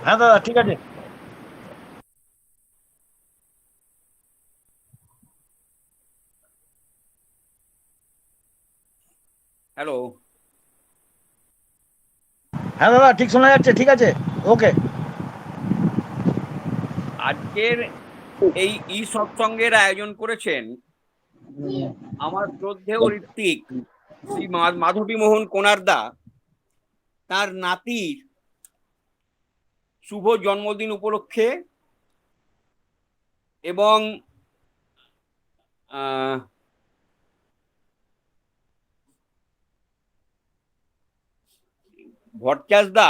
হ্যাঁ দাদা, ঠিক আছে। হ্যালো। হ্যাঁ দাদা, ঠিক শোনা যাচ্ছে, ঠিক আছে। ওকে। আজকের এই ই সৎসঙ্গের আয়োজন করেছেন আমার শ্রদ্ধেয় ঋত্বিক শ্রী মাধবী মোহন কোনারদা, তার নাতির শুভ জন্মদিন উপলক্ষে। এবং আহ, ভট্টাচদা,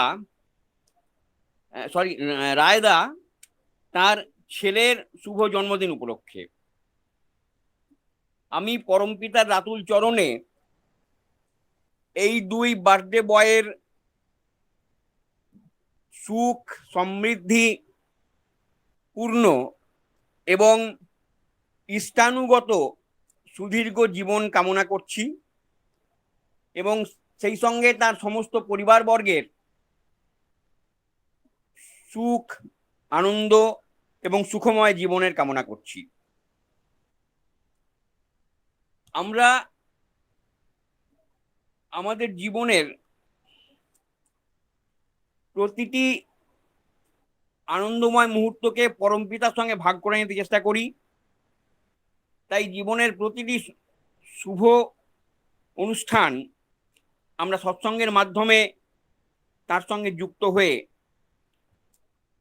সরি, রায়দা, তার ছেলের শুভ জন্মদিন উপলক্ষে আমি পরমপিতার রাতুল চরণে এই দুই বার্থডে বয়ের সুখ, সমৃদ্ধি, পূর্ণ এবং ইষ্টানুগত সুদীর্ঘ জীবন কামনা করছি, এবং সেই সঙ্গে তার সমস্ত পরিবারবর্গের সুখ, আনন্দ এবং সুখময় জীবনের কামনা করছি। আমরা আমাদের জীবনের প্রতিটি আনন্দময় মুহূর্তকে পরমপিতার সঙ্গে ভাগ করে নিতে চেষ্টা করি। তাই জীবনের প্রতিটি শুভ অনুষ্ঠান আমরা সৎসঙ্গের মাধ্যমে তার সঙ্গে যুক্ত হয়ে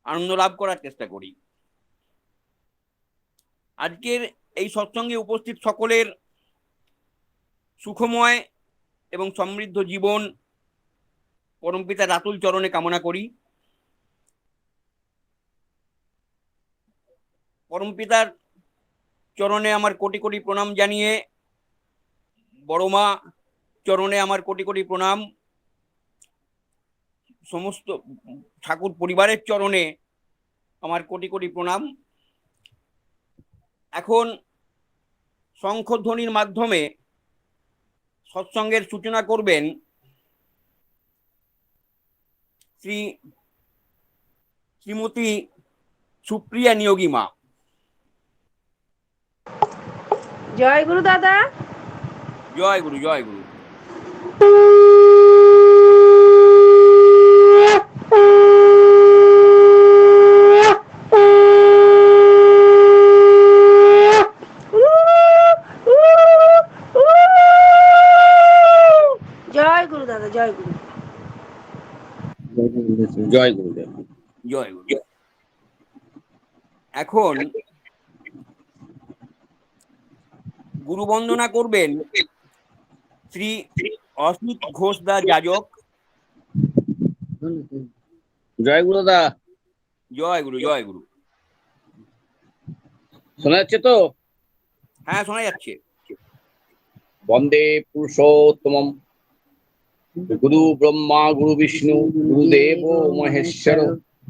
আনন্দ লাভ করার চেষ্টা করি। আজকের এই সৎসঙ্গে উপস্থিত সকলের সুখময় এবং সমৃদ্ধ জীবন পরমপিতার রাতুল চরণে কামনা করি। পরমপিতার চরণে আমার কোটি কোটি প্রণাম জানিয়ে, বড় মা চরণে আমার কোটি কোটি প্রণাম, সমস্ত ঠাকুর পরিবারের চরণে আমার কোটি কোটি প্রণাম। এখন শঙ্খধ্বনির মাধ্যমে সৎসঙ্গের সূচনা করবেন শ্রীমতী সুপ্রিয়া নিয়োগী মা। জয় গুরু দাদা। জয় গুরু, জয় গুরু। জয় গুরু দাদা, জয় গুরু। জয় গুরুদেব, জয় গুরু। এখন গুরু বন্দনা করবেন শ্রী অসিত ঘোষদা যাজক। জয় গুরুদা। জয় গুরু, জয় গুরু। শোনা যাচ্ছে তো? হ্যাঁ, শোনা যাচ্ছে। বন্দে পুরুষোত্তমম। গুরু ব্রহ্মা গুরু বিষ্ণু গুরুদেব মহেশ্বর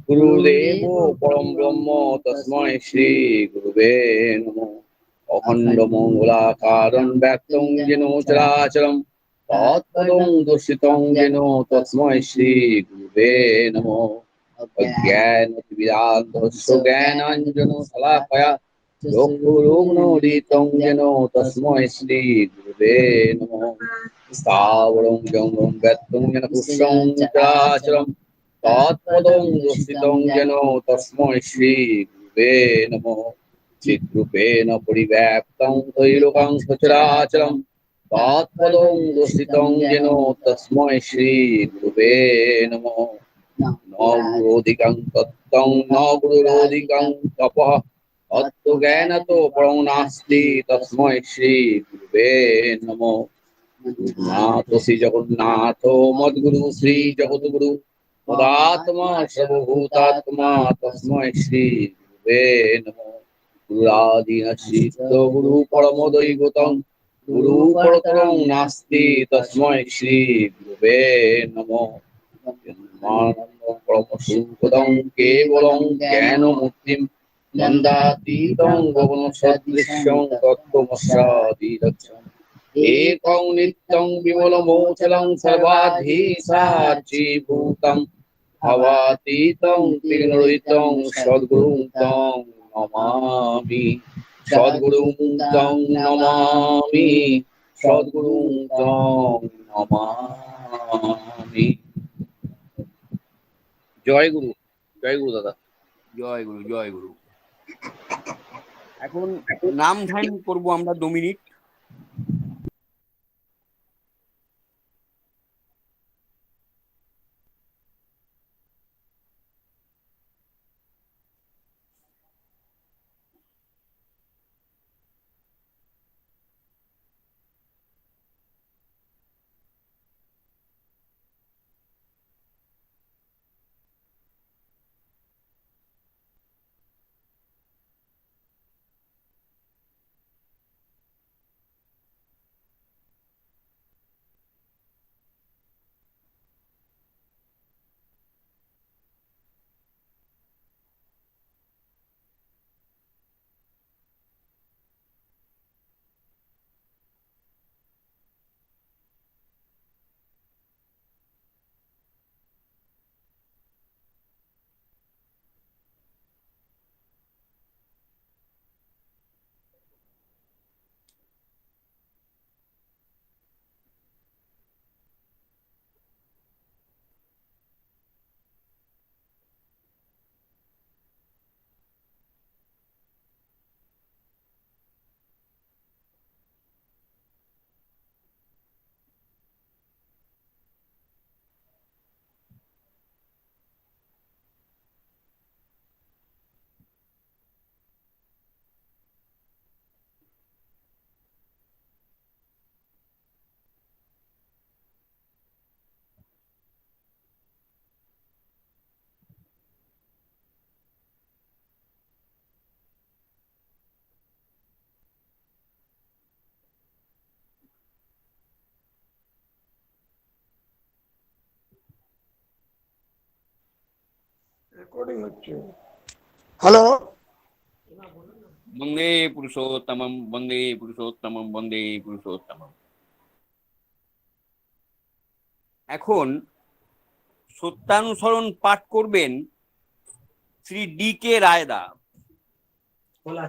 গুরুদেব পরম ব্রহ্ম তস্মৈ শ্রী গুরুবে নমঃ। অখণ্ড মঙ্গলাকারং ব্যক্তং যেন চরাচরম তৎপদং দর্শিতং যেন তস্মৈ শ্রী গুরুবে নমঃ। অজ্ঞানতিমিরান্ধস্য জ্ঞানাঞ্জন শলাকয়া চক্ষুরুগ্নোদিতং যেন তস্মৈ শ্রী গুরুবে নমঃ। স্থাবরং জঙ্গম ব্যক্তং যেন পুষ্পং চরাচরম তৎপদং দর্শিতং যেন তস্মৈ শ্রী গুরুবে নমঃ। চিদ্রূপেণ পরিব্যাপ্তং ত্রৈলোক্যং সচরাচরম তৎপদং দর্শিতং যেন তস্মৈ শ্রী গুরুবে নমঃ। ন গুরোধিকং তত্ত্বং ন গুরুরোধিকং তপঃ তত্ত্বজ্ঞানতো পরং নাস্তি তস্মৈ শ্রী গুরুবে নমঃ। নাথ জগন্নাথ মদ্গুরু শ্রী জগদ্গুরু মদাত্মা সর্বভূতাত্মা তস্মৈ শ্রী গুরুবে নমঃ। গুরুরাদিনশ্চিত্ত গুরু পরমদৈবতং গুরু পরতরং নাস্তি তস্মৈ শ্রী গুরুবে নমঃ। জন্মানন্দং পরমসুখদং কেবলং জ্ঞানমূর্তিং দ্বন্দ্বাতীতং গগনসদৃশ্যং তত্ত্বমস্যাদিলক্ষ্যং একং নিত্যং বিমলমোচলং সর্বাধীশাচীভূতং ভবাতীতং ত্রিগুণরহিতং সদ্গুরুং তং নমামি, সদ্গুরুং তং নমামি, সদ্গুরুং তং নমামি। জয় গুরু, জয় গুরু দাদা। জয় গুরু, জয় গুরু। এখন নাম ধ্যান করবো আমরা 2 মিনিট। হ্যালো, বন্দে পুরুষোত্তমম, বন্দে পুরুষোত্তমম, বন্দে পুরুষোত্তমম। এখন সত্যানুসরণ পাঠ করবেন শ্রী DK রায়দা।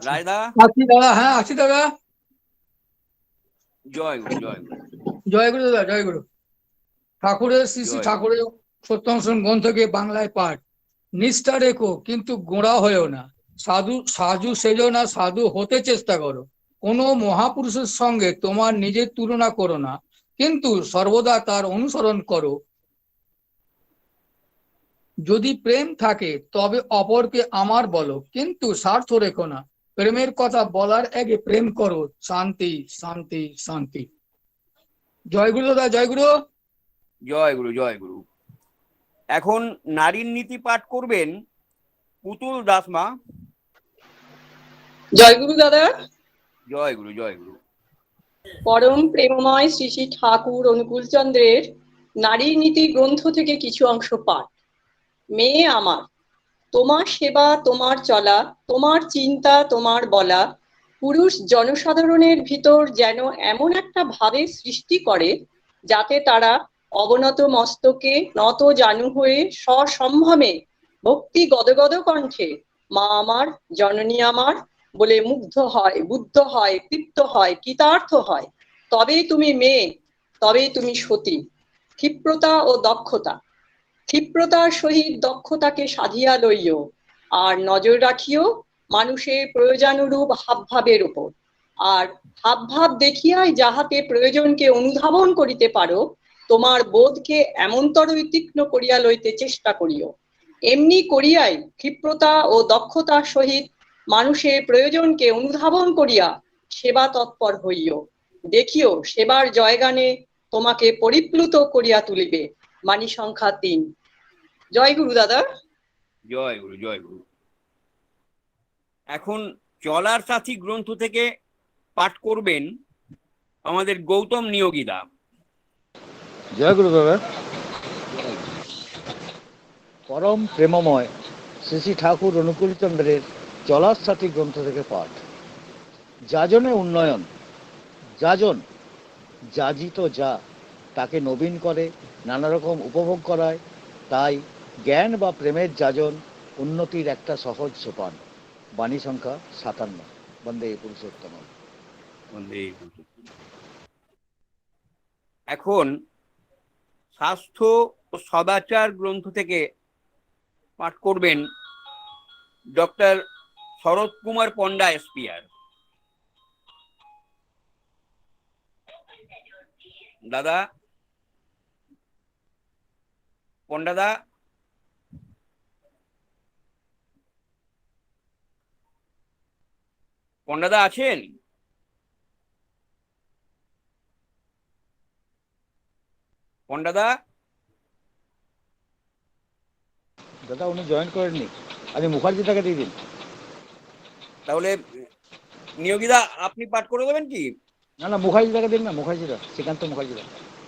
রায়দা, আছি দাদা। হ্যাঁ আছি দাদা। জয় গুরু, জয় গুরু। জয় গুরু দাদা, জয় গুরু। ঠাকুরের শ্রী শ্রী জয় গুরু। ঠাকুরের সত্যানুসরণ গ্রন্থকে বাংলায় পাঠ। নিষ্ঠা রেখো কিন্তু গোঁড়া হয়েও না। সাধু সাধু সেজো না, সাধু হতে চেষ্টা করো। কোনো মহাপুরুষের সঙ্গে তোমার নিজের তুলনা করো না, কিন্তু সর্বদা তার অনুসরণ করো। যদি প্রেম থাকে তবে অপরকে আমার বলো, কিন্তু স্বার্থ রেখো না। প্রেমের কথা বলার আগে প্রেম করো। শান্তি, শান্তি, শান্তি। জয় গুরু দাদা, জয় গুরু। জয় গুরু, জয় গুরু। এখন নারীর নীতি পাঠ করবেন পুতুল দাসমা। জয়গুরু দাদা। জয় গুরু, জয় গুরু। পরম প্রেমময় শ্রী শ্রী ঠাকুর অনুকূল চন্দ্রের নারী নীতি গ্রন্থ থেকে কিছু অংশ পাঠ। মেয়ে আমার, তোমার সেবা, তোমার চলা, তোমার চিন্তা, তোমার বলা পুরুষ জনসাধারণের ভিতর যেন এমন একটা ভাবের সৃষ্টি করে যাতে তারা অবনত মস্তকে নত জানু হয়ে সসম্ভ্রমে ভক্তি গদগদ কণ্ঠে মা আমার, জননী আমার বলে মুগ্ধ হয়, বুদ্ধ হয়, তৃপ্ত হয়, কৃতার্থ হয়। তবেই তুমি মেয়ে, তবেই তুমি সতী। ক্ষিপ্রতা ও দক্ষতা, ক্ষিপ্রতার সহিত দক্ষতাকে সাধিয়া লইও, আর নজর রাখিও মানুষের প্রয়োজনানুরূপ হাবভাবের উপর। আর হাবভাব দেখিয়াই যাহাতে প্রয়োজনকে অনুধাবন করিতে পারো, তোমার বোধকে এমনতরই তীক্ষ্ণ করিয়া লইতে চেষ্টা করিও। এমনি করিয়াই ক্ষিপ্রতা ও দক্ষতার সহিত মানুষের প্রয়োজনকে অনুধাবন করিয়া সেবা তৎপর হইও। দেখিও সেবার জয়গানে তোমাকে পরিপ্লুত করিয়া তুলিবে। বাণী সংখ্যা 3। জয় গুরু দাদা। জয় গুরু, জয় গুরু। এখন চলার সাথী গ্রন্থ থেকে পাঠ করবেন আমাদের গৌতম নিয়োগীদা। জয় গুরু দাদা। পরম প্রেমময় শ্রী শ্রী ঠাকুর অনুকূলচন্দ্রের চলার সাথী গ্রন্থ থেকে পাঠ। যাজনে উন্নয়ন, যাজন যাজিত যা তাকে নবীন করে, নানা রকম উপভোগ করায়, তাই জ্ঞান বা প্রেমের যাজন উন্নতির একটা সহজ সোপান। বাণী সংখ্যা 57। বন্দে পুরুষোত্তম। বন্দে পুরুষোত্তম। এখন স্বাস্থ্য ও সদাচার গ্রন্থ থেকে পাঠ করবেন ডক্টর শরৎ কুমার পণ্ডা এসপিআর। দাদা, পণ্ডাদা, পণ্ডাদা আছেন? পণ্ডাদা, দাদা উনি জয়েন করেননি, আপনি মুখার্জিদাকে দিয়ে দিন। তাহলে নিয়োগীদা আপনি পাঠ করে দেবেন কি? না না, মুখার্জিদাকে দিন না, মুখার্জিদা, শ্রীকান্ত মুখার্জিদা।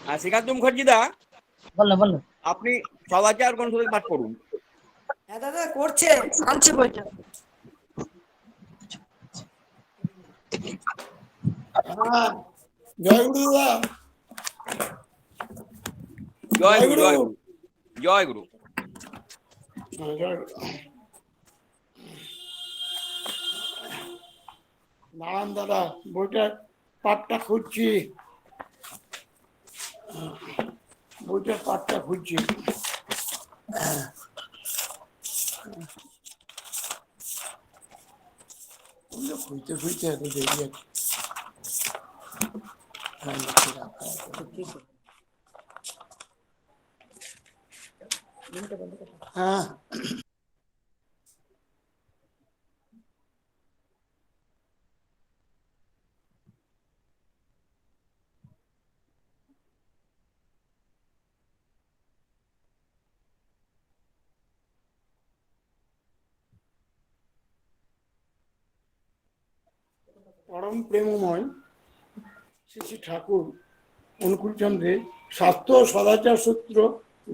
আর শ্রীকান্ত মুখার্জিদা, বলো। আপনি সদাচার গ্রন্থ থেকে পাঠ করুন। হ্যাঁ দাদা করছে, আনছে বইটা। হ্যাঁ, জয় গুরু দা। জয় গুরু, জয় গুরু, জয় গুরু। জয় গুরু। নারায়ণ দাদা, বইটার পাঠটা খুঁজছি, বইটার পাঠটা খুঁজছি। খুঁজতে খুঁজতে এত দেরি আছে। হ্যাঁ, পরম প্রেমময় শ্রী শ্রী ঠাকুর অনুকূলচন্দ্রের স্বাস্থ্য ও সদাচার সূত্র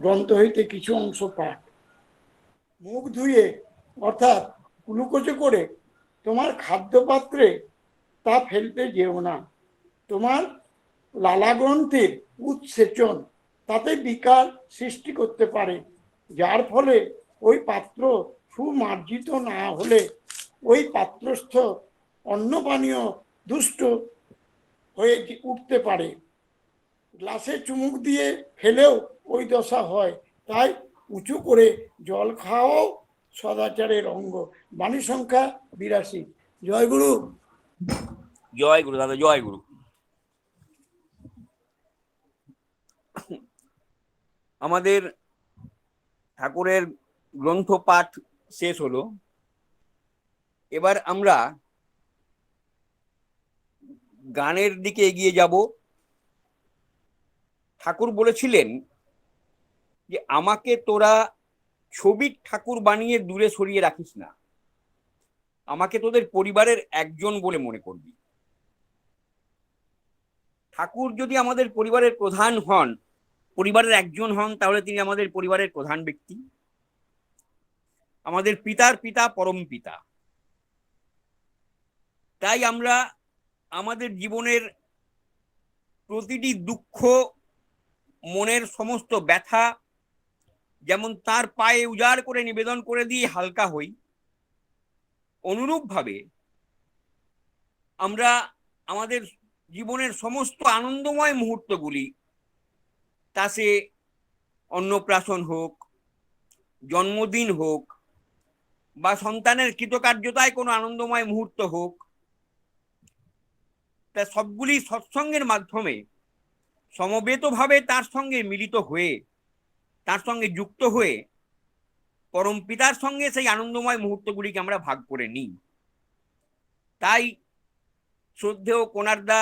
গ্রন্থ হইতে কিছু অংশ পাঠ। মুখ ধুয়ে অর্থাৎ কুলুকোচে করে তোমার খাদ্যপাত্রে তা ফেলতে যেও না। তোমার লালাগ্রন্থির উৎসেচন তাতে বিকার সৃষ্টি করতে পারে, যার ফলে ওই পাত্র সুমার্জিত না হলে ওই পাত্রস্থ অন্ন পানীয় দুষ্ট হয়ে উঠতে পারে। গ্লাসে চুমুক দিয়ে ফেলেও ওই দশা হয়, তাই উঁচু করে জল খাওয়াও সদাচারের অঙ্গ। বাণী সংখ্যা 82। জয় গুরু। জয় গুরু দাদা, জয় গুরু। আমাদের ঠাকুরের গ্রন্থ পাঠ শেষ হলো। এবার আমরা গানের দিকে এগিয়ে যাব। ঠাকুর বলেছিলেন যে আমাকে তোরা ছবির ঠাকুর বানিয়ে দূরে সরিয়ে রাখিস না, আমাকে তোদের পরিবারের একজন বলে মনে করবি। ঠাকুর যদি আমাদের পরিবারের প্রধান হন, পরিবারের একজন হন, তাহলে তিনি আমাদের পরিবারের প্রধান ব্যক্তি, আমাদের পিতার পিতা, পরম পিতা। তাই আমরা আমাদের জীবনের প্রতিটি দুঃখ, মনের সমস্ত ব্যথা যেমন তার পায়ে উজাড় করে নিবেদন করে দিয়ে হালকা হই, অনুরূপভাবে আমরা আমাদের জীবনের সমস্ত আনন্দময় মুহূর্তগুলি, তা সে অন্নপ্রাশন হোক, জন্মদিন হোক, বা সন্তানের কৃতকার্যতায় কোনো আনন্দময় মুহূর্ত হোক, তা সবগুলি সৎসঙ্গের মাধ্যমে সমবেতভাবে তার সঙ্গে মিলিত হয়ে, তার সঙ্গে যুক্ত হয়ে পরম পিতার সঙ্গে সেই আনন্দময় মুহূর্তগুলিকে আমরা ভাগ করে নিই। তাই শ্রদ্ধেয় কোনারদা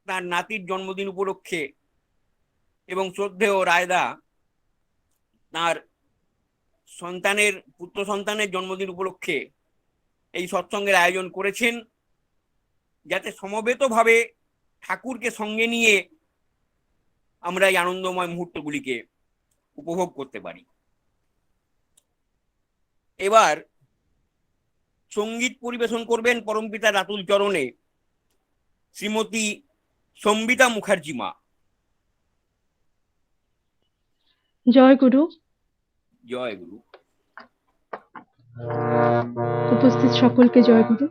তার নাতির জন্মদিন উপলক্ষে এবং শ্রদ্ধেয় রায়দা তার সন্তানের, পুত্র সন্তানের জন্মদিন উপলক্ষে এই সৎসঙ্গের আয়োজন করেছেন, যাতে সমবেতভাবে ঠাকুরকে সঙ্গে নিয়ে আমরা এই আনন্দময় মুহূর্তগুলিকে উপভোগ করতে পারি। এবার সঙ্গীত পরিবেশন করবেন পরমপিতা রাতুল চরণে শ্রীমতী সম্বিতা মুখার্জি মা। জয় গুরু। জয় গুরু। উপস্থিত সকলকে জয় গুরু।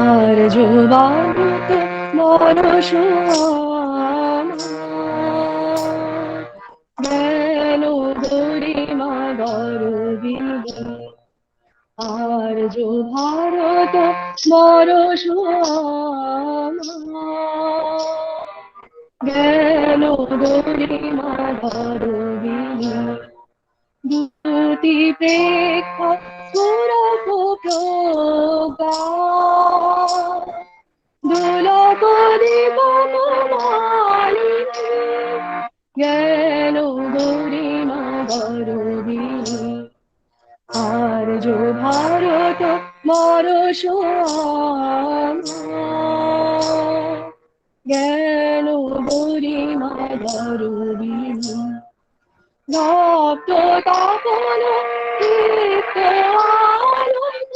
আর যুবাগত মনস জ্ঞান গরিমা গরবিনী, আর যো ভারত মরস জ্ঞান গরিমা গরবিনী, দুতি প্রেক্ষা সুরভ প্রজ্ঞা, দুলক দীপমালিনী, জ্ঞান গরিমা গরবিনী, আর যো ভারত মরস জ্ঞান গরিমা গরবিনী, রক্ত তাপন চিত্ত আনন্দ,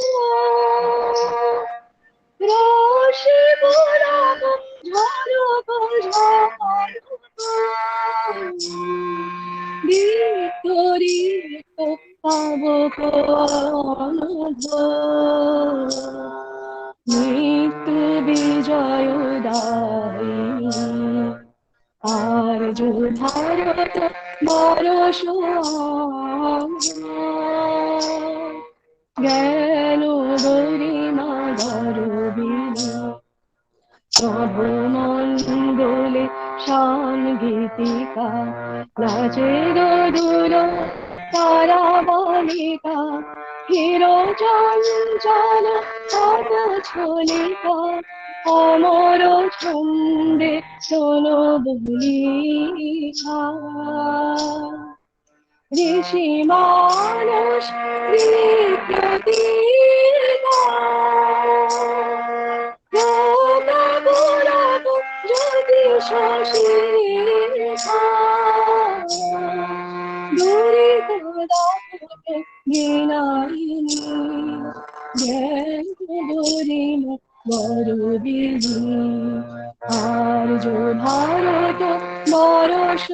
রসে পুরাব ঝলক ঝলক, দীপ্ত দীপ্ত পাবক অনঘ, মৃত্যু বিজয় দায়িনী, আর যো ভারত মরস জ্ঞান গরিমা গরবিনী, নভমণ্ডলে সাংগীতিকা নাচে দোদুল তারা বালিকা, হির চঞ্চল ছলিকা, অমর ছন্দে শোনো বলিকা, ঋষি মানস প্রতীকা, জ্যোতি শশীকা, দুরিত বিনায়িনী, জ্ঞান গরিমা গরবিনী, আর যো ভারত মরস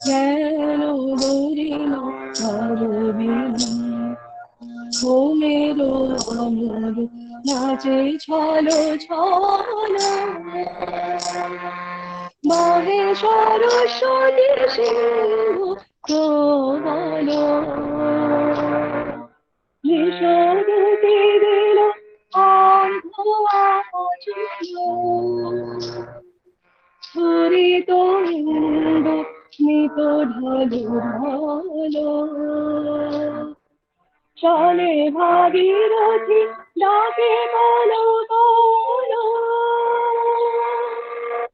জ্ঞান গরিমা গরবিনী, হোমের অমর নাচে ছল ছল, মহে সরস্বতী সিংহ প্রবল, যশোদতি দিল অন্ধ আচল, স্ফুরিত ইন্দ্র স্মিত ঢল ঢল, চলে ভাগীরথী ডাকে বল বল,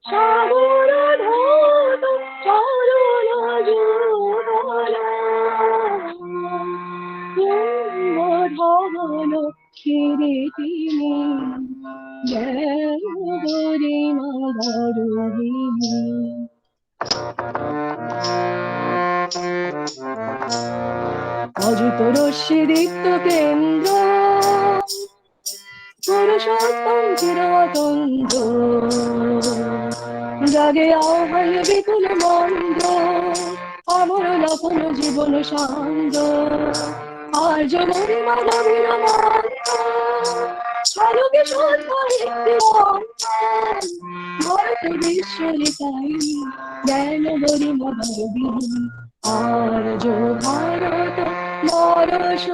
সাগর ধৌত চরণ যুগল, কুম্ভ ধবল কিরীটিনী, জ্ঞান গরিমা গরবিনী, অযুত রশ্মি দীপ্ত কেন্দ্র, পুরুষোত্তম চিরতন্ত্র, জাগে আহ্বান বিপুল মন্দ্র, অমর লপন জীবন সান্দ্র, আর্য গরিমা গভীর মন্ত্র, আলোকে সন্ধ্যা একটি ভারত বিশ্বরিতাই, জ্ঞান গরিমা গরবিনী, আর যো ভারত মরস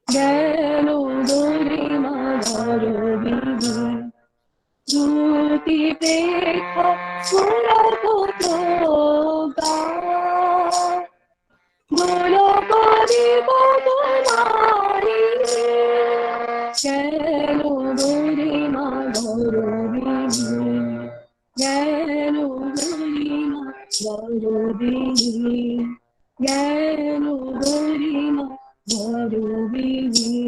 জ্ঞান গরিমা গরবিনী, দুতি প্রেক্ষা সুরভ প্রজ্ঞা, দুলক দীপমালিনী, জ্ঞান গরিমা গরবিনী, জ্ঞান গরিমা গরবিনী, জ্ঞান গরিমা গরবিনী।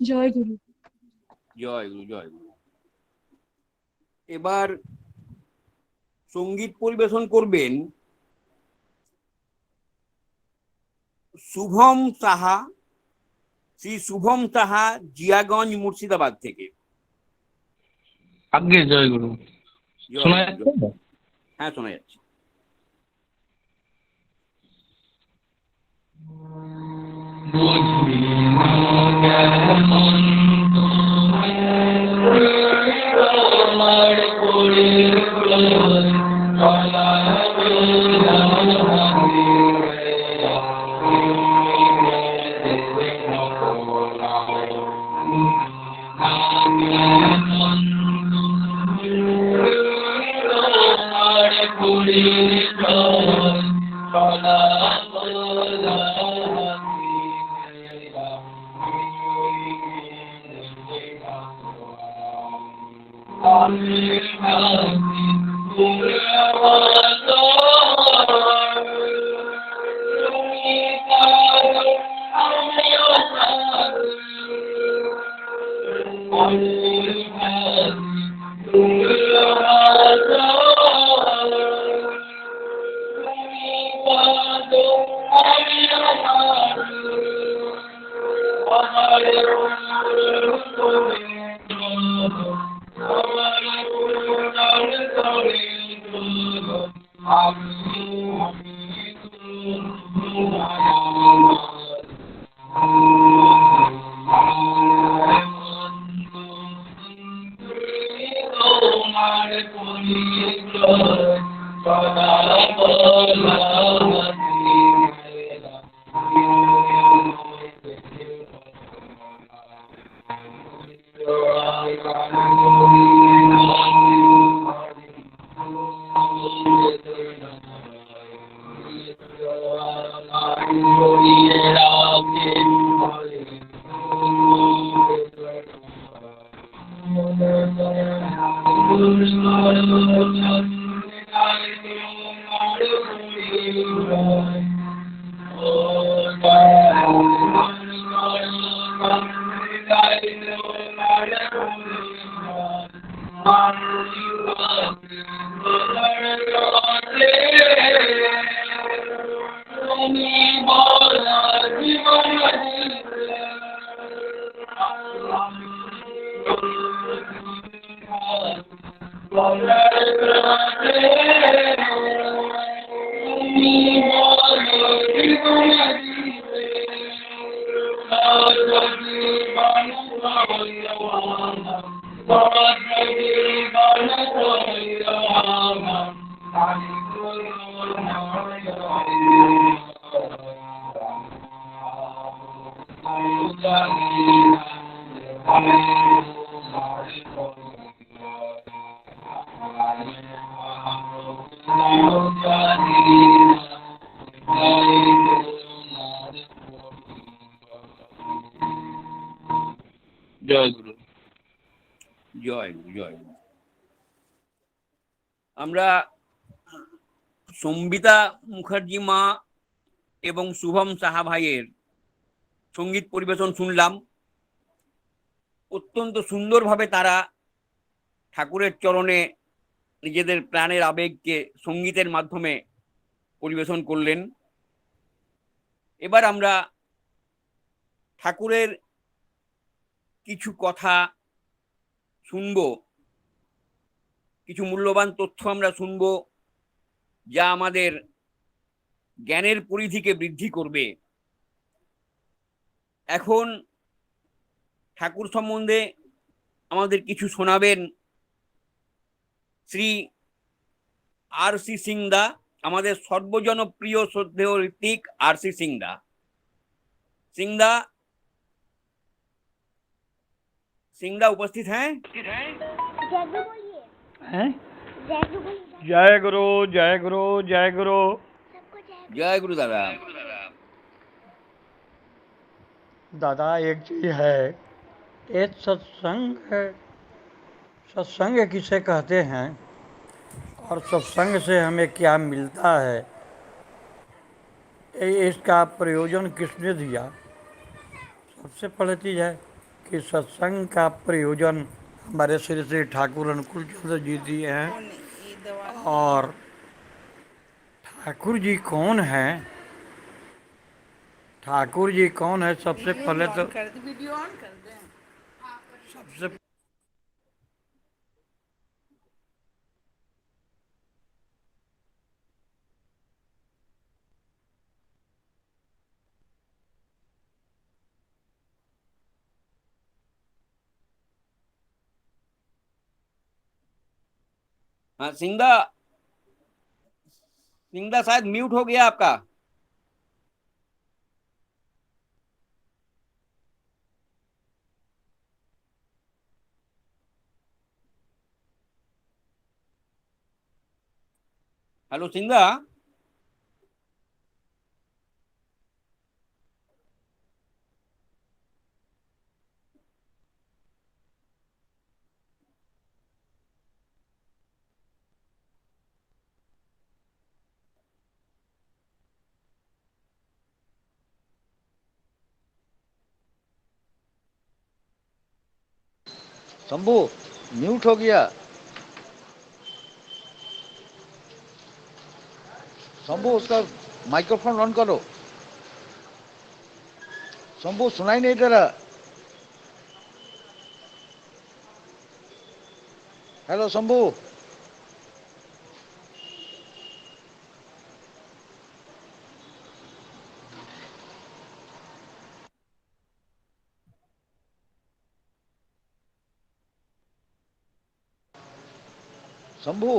জয় গুরু। জয় গুরু, জয় গুরু। এবার সঙ্গীত পরিবেশন করবেন শুভম সাহা, শ্রী শুভম সাহা, জিয়াগঞ্জ, মুর্শিদাবাদ থেকে। আগে জয়গুরু। শোনা যাচ্ছে? হ্যাঁ, শোনা যাচ্ছে। জয়গুরু। জয় গুরু, জয় গুরু। আমরা সম্বিতা মুখার্জি মা এবং শুভম সাহা ভাইয়ের সঙ্গীত পরিবেশন শুনলাম। অত্যন্ত সুন্দরভাবে তারা ঠাকুরের চরণে নিজেদের প্রাণের আবেগকে সঙ্গীতের মাধ্যমে পরিবেশন করলেন। এবার আমরা ঠাকুরের কিছু কথা শুনব, কিছু মূল্যবান তথ্য আমরা শুনব, যা আমাদের জ্ঞানের পরিধিকে বৃদ্ধি করবে। এখন ঠাকুর সম্বন্ধে আমাদের কিছু শোনাবেন শ্রী আর.সি. সিং দা, আমাদের সর্বজনপ্রিয় শ্রদ্ধেয় ঋত্বিক আর.সি. সিং দা। सिंह दा उपस्थित हैं? जय गुरु जय गुरु जय गुरु जय गुरु दादा। दादा एक चीज है, ये सत्संग है। सत्संग किसे कहते हैं और सत्संग से हमें क्या मिलता है, इसका प्रयोजन किसने दिया। सबसे पहली चीज़ है कि सत्संग का प्रयोजन हमारे श्री श्री ठाकुर अनुकूल चंद्र जी दिए हैं। और ठाकुर जी कौन है, ठाकुर जी कौन है, सबसे पहले तो सबसे हाँ सिंगदा, सिंगदा शायद म्यूट हो गया आपका। हेलो सिंगदा। शंभू म्यूट हो गया। शंभू उसका माइक्रोफोन ऑन करो। शंभू सुनाई नहीं दे रहा। हेलो शंभू। शंभू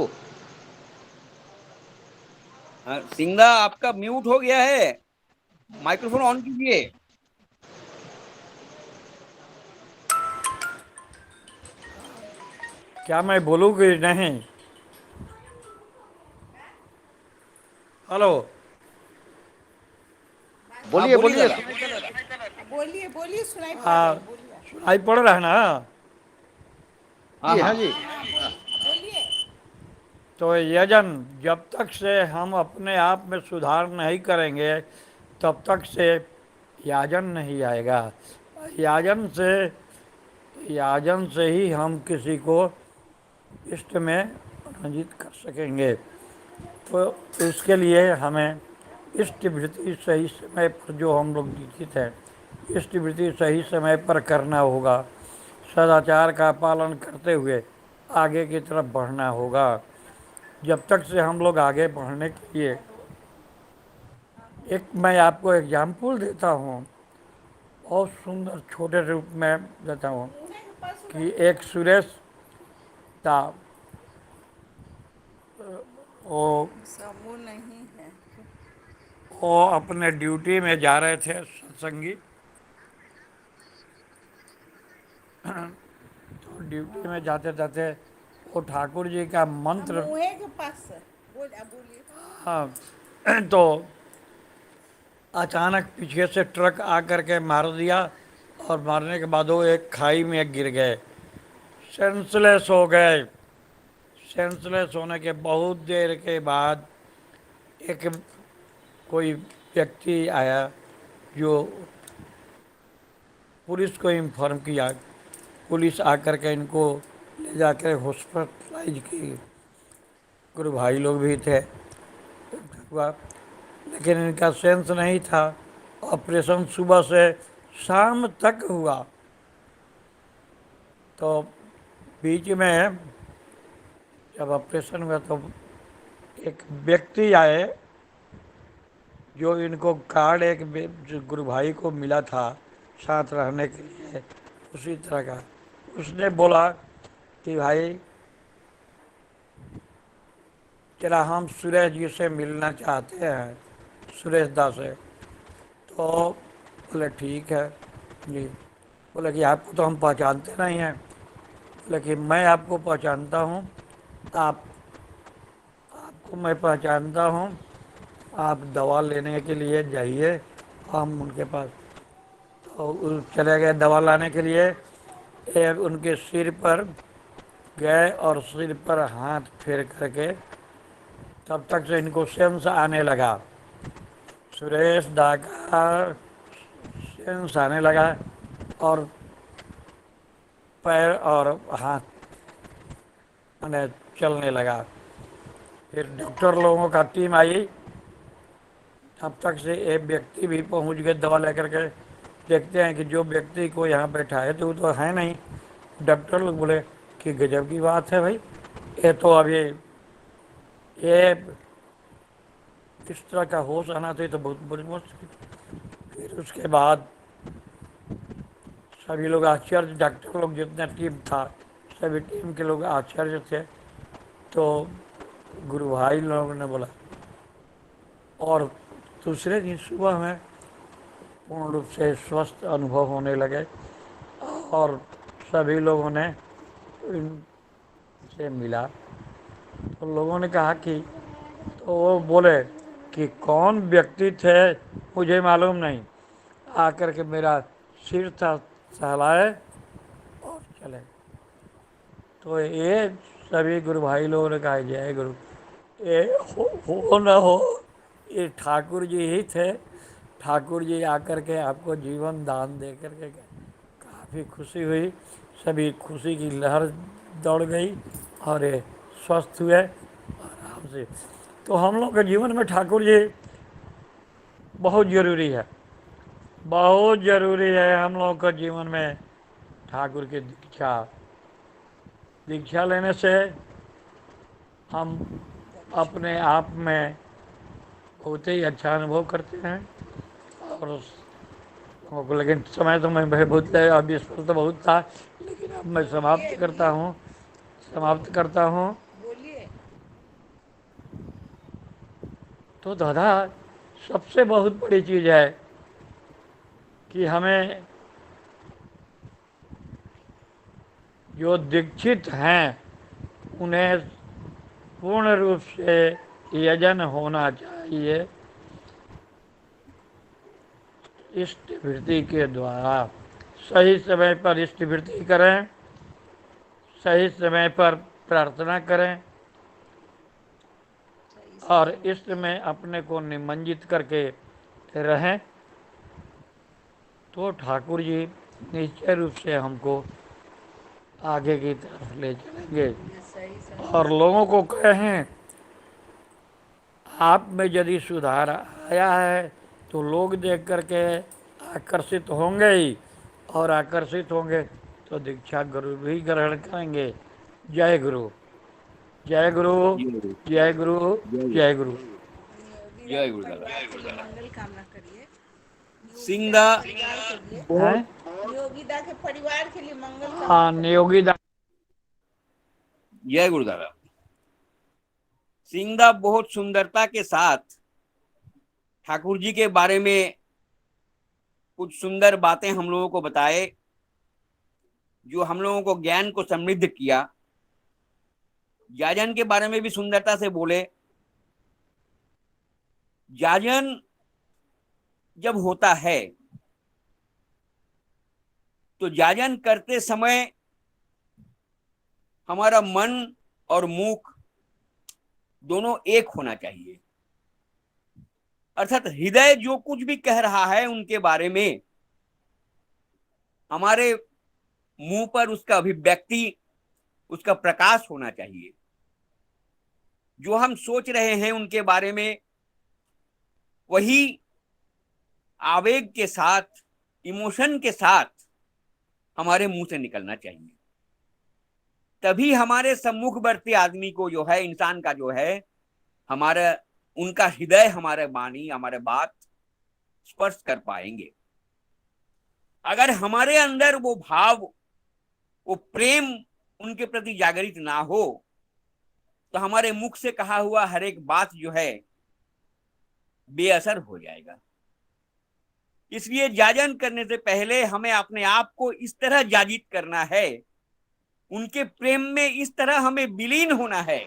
सिंगदा आपका म्यूट हो गया है, माइक्रोफोन ऑन कीजिए। क्या मैं बोलूँ कि नहीं? हेलो, हाँ बोलिए बोलिए बोलिए। दादा। बोलिए बोलिए, सुनाई पड़ हाँ रही है, बोलिए। सुनाई पड़ रहा है ना? हाँ जी हाँ हाँ। जी। बोलिए। तो यजन, जब तक से हम अपने आप में सुधार नहीं करेंगे तब तक से याजन नहीं आएगा। याजन से याजन से ही हम किसी को इष्ट में रंजित कर सकेंगे। तो इसके लिए हमें इष्ट वृत्ति सही समय पर, जो हम लोग दीक्षित हैं, इष्ट वृत्ति सही समय पर करना होगा। सदाचार का पालन करते हुए आगे की तरफ बढ़ना होगा। जब तक से हम लोग आगे बढ़ने के लिए, एक मैं आपको एग्जाम्पल देता हूँ, बहुत सुंदर छोटे रूप में देता हूँ कि एक सुरेश था, वो समूह नहीं है। वो अपने ड्यूटी में जा रहे थे सत्संगी। तो ड्यूटी में जाते जाते वो ठाकुर जी का मंत्र, मुँहे के पास बोलिए। हाँ, तो अचानक पीछे से ट्रक आ करके मार दिया और मारने के बाद वो एक खाई में गिर गए, सेंसलेस हो गए। सेंसलेस होने के बहुत देर के बाद एक कोई व्यक्ति आया जो पुलिस को इन्फॉर्म किया। पुलिस आकर के इनको ले जाकर हॉस्पिटलाइज की। गुरु भाई लोग भी थे हुआ, लेकिन इनका सेंस नहीं था। ऑपरेशन सुबह से शाम तक हुआ। तो बीच में जब ऑपरेशन हुआ तो एक व्यक्ति आए, जो इनको कार्ड एक जो गुरु भाई को मिला था साथ रहने के लिए, उसी तरह का। उसने बोला कि भाई तेरा हम सुरेश जी से मिलना चाहते हैं, सुरेश दा से। तो बोले ठीक है जी। बोले कि आपको तो हम पहचानते नहीं हैं। बोले कि मैं आपको पहचानता हूँ, आप आपको मैं पहचानता हूँ, आप दवा लेने के लिए जाइए। हम उनके पास तो चले गए दवा लाने के लिए। एक उनके सिर पर गए और सिर पर हाथ फेर करके, तब तक से इनको सेंस आने लगा, सुरेश दा का सेंस आने लगा और पैर और हाथ मैंने चलने लगा। फिर डॉक्टर लोगों का टीम आई, तब तक से एक व्यक्ति भी पहुंच गए दवा लेकर के। देखते हैं कि जो व्यक्ति को यहाँ बैठा है तो वो तो है नहीं। डॉक्टर लोग बोले कि गजब की बात है भाई, ये तो अभी ये इस तरह का होश आना चाहिए तो बहुत बड़ी मुश्किल। फिर उसके बाद सभी लोग आश्चर्य, डॉक्टर लोग जितना टीम था सभी टीम के लोग आश्चर्य थे। तो गुरु भाई लोगों ने बोला, और दूसरे दिन सुबह में पूर्ण रूप से स्वस्थ अनुभव होने लगे और सभी लोगों ने इनसे मिला। तो लोगों ने कहा कि, तो वो बोले कि कौन व्यक्ति थे मुझे मालूम नहीं, आकर के मेरा सिर था सहलाए और चले। तो ये सभी गुरु भाई लोगों ने कहा जय गुरु। ये हो न हो, ये ठाकुर जी ही थे। ठाकुर जी आकर के आपको जीवन दान दे करके गए। काफ़ी खुशी हुई, सभी खुशी की लहर दौड़ गई और ये स्वस्थ हुए आराम से। तो हम लोग के जीवन में ठाकुर जी बहुत ज़रूरी है, बहुत ज़रूरी है हम लोग के जीवन में ठाकुर की दीक्षा। दीक्षा लेने से हम अपने आप में बहुत ही अच्छा अनुभव करते हैं। और लेकिन समय तो मैं बहुत है, अभी स्पष्ट तो बहुत था, लेकिन अब मैं समाप्त करता हूँ। तो दादा सबसे बहुत बड़ी चीज़ है कि हमें जो दीक्षित हैं उन्हें पूर्ण रूप से यजन होना चाहिए इष्टवृत्ति के द्वारा। सही समय पर इष्टवृत्ति करें, सही समय पर प्रार्थना करें और इष्ट में अपने को निमज्जित करके रहें, तो ठाकुर जी निश्चय रूप से हमको आगे की तरफ ले चलेंगे। और लोगों को कहें आप में यदि सुधार आया है तो लोग देख करके आकर्षित होंगे ही, और आकर्षित होंगे तो दीक्षा गुरु भी ग्रहण करेंगे। जय गुरु, जय गुरु, जय गुरु, जय गुरु। जय गुरु दादा। मंगल कामना करिए। सिंगदा हैं? योगीदा के परिवार के लिए मंगल कामना हाँ, नियोगी जय गुरु दादा। सिंगदा बहुत सुंदरता के साथ ठाकुर जी के बारे में कुछ सुंदर बातें हम लोगों को बताए, जो हम लोगों को ज्ञान को समृद्ध किया। जाजन के बारे में भी सुंदरता से बोले। जाजन जब होता है तो जाजन करते समय हमारा मन और मुख दोनों एक होना चाहिए। अर्थात हृदय जो कुछ भी कह रहा है उनके बारे में हमारे मुंह पर उसका अभिव्यक्ति, उसका प्रकाश होना चाहिए। जो हम सोच रहे हैं उनके बारे में वही आवेग के साथ, इमोशन के साथ हमारे मुंह से निकलना चाहिए। तभी हमारे सम्मुखवर्ती आदमी को जो है, इंसान का जो है, हमारा उनका हृदय हमारे वाणी, हमारे बात स्पर्श कर पाएंगे। अगर हमारे अंदर वो भाव, वो प्रेम उनके प्रति जागृत ना हो तो हमारे मुख से कहा हुआ हर एक बात जो है बेअसर हो जाएगा। इसलिए जाजन करने से पहले हमें अपने आप को इस तरह जाजित करना है, उनके प्रेम में इस तरह हमें विलीन होना है,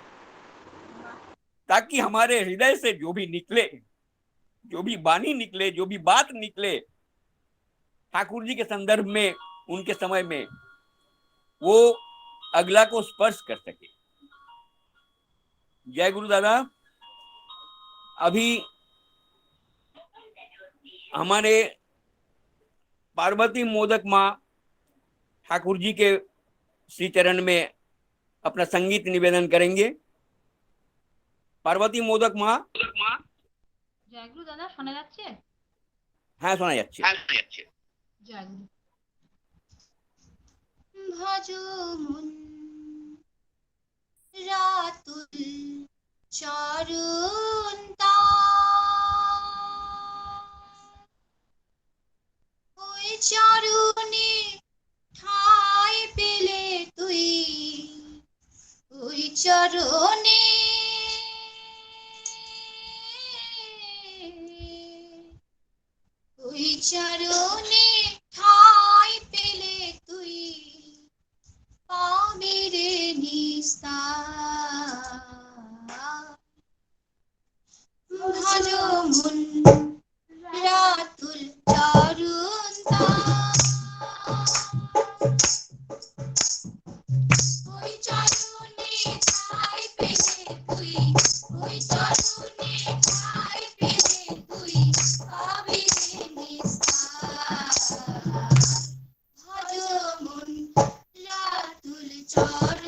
ताकि हमारे हृदय से जो भी निकले, जो भी वाणी निकले, जो भी बात निकले, ठाकुर जी के संदर्भ में, उनके समय में, वो अगला को स्पर्श कर सके। जय गुरु दादा। अभी हमारे पार्वती मोदक माँ ठाकुर जी के श्री चरण में अपना संगीत निवेदन करेंगे। পার্বতী মোদক মা। জয়গুরু দাদা, শোনা যাচ্ছে? হ্যাঁ, শোনা যাচ্ছে। জয়গুরু। ভজ মন রাতুল চরণ ওই চরণে ঠাঁই পেলে তুই, ওই চরণে ওই চরণে ঠাঁই পেলে তুই, পাবি রে নিস্তার। ভজ মন রাতুল চরণ ওই চরণে ঠাঁই পেলে তুই, ওই চরণে ঠাঁই পেলে তুই, পাবি রে নিস্তার। ভজ মন রাতুল চরণ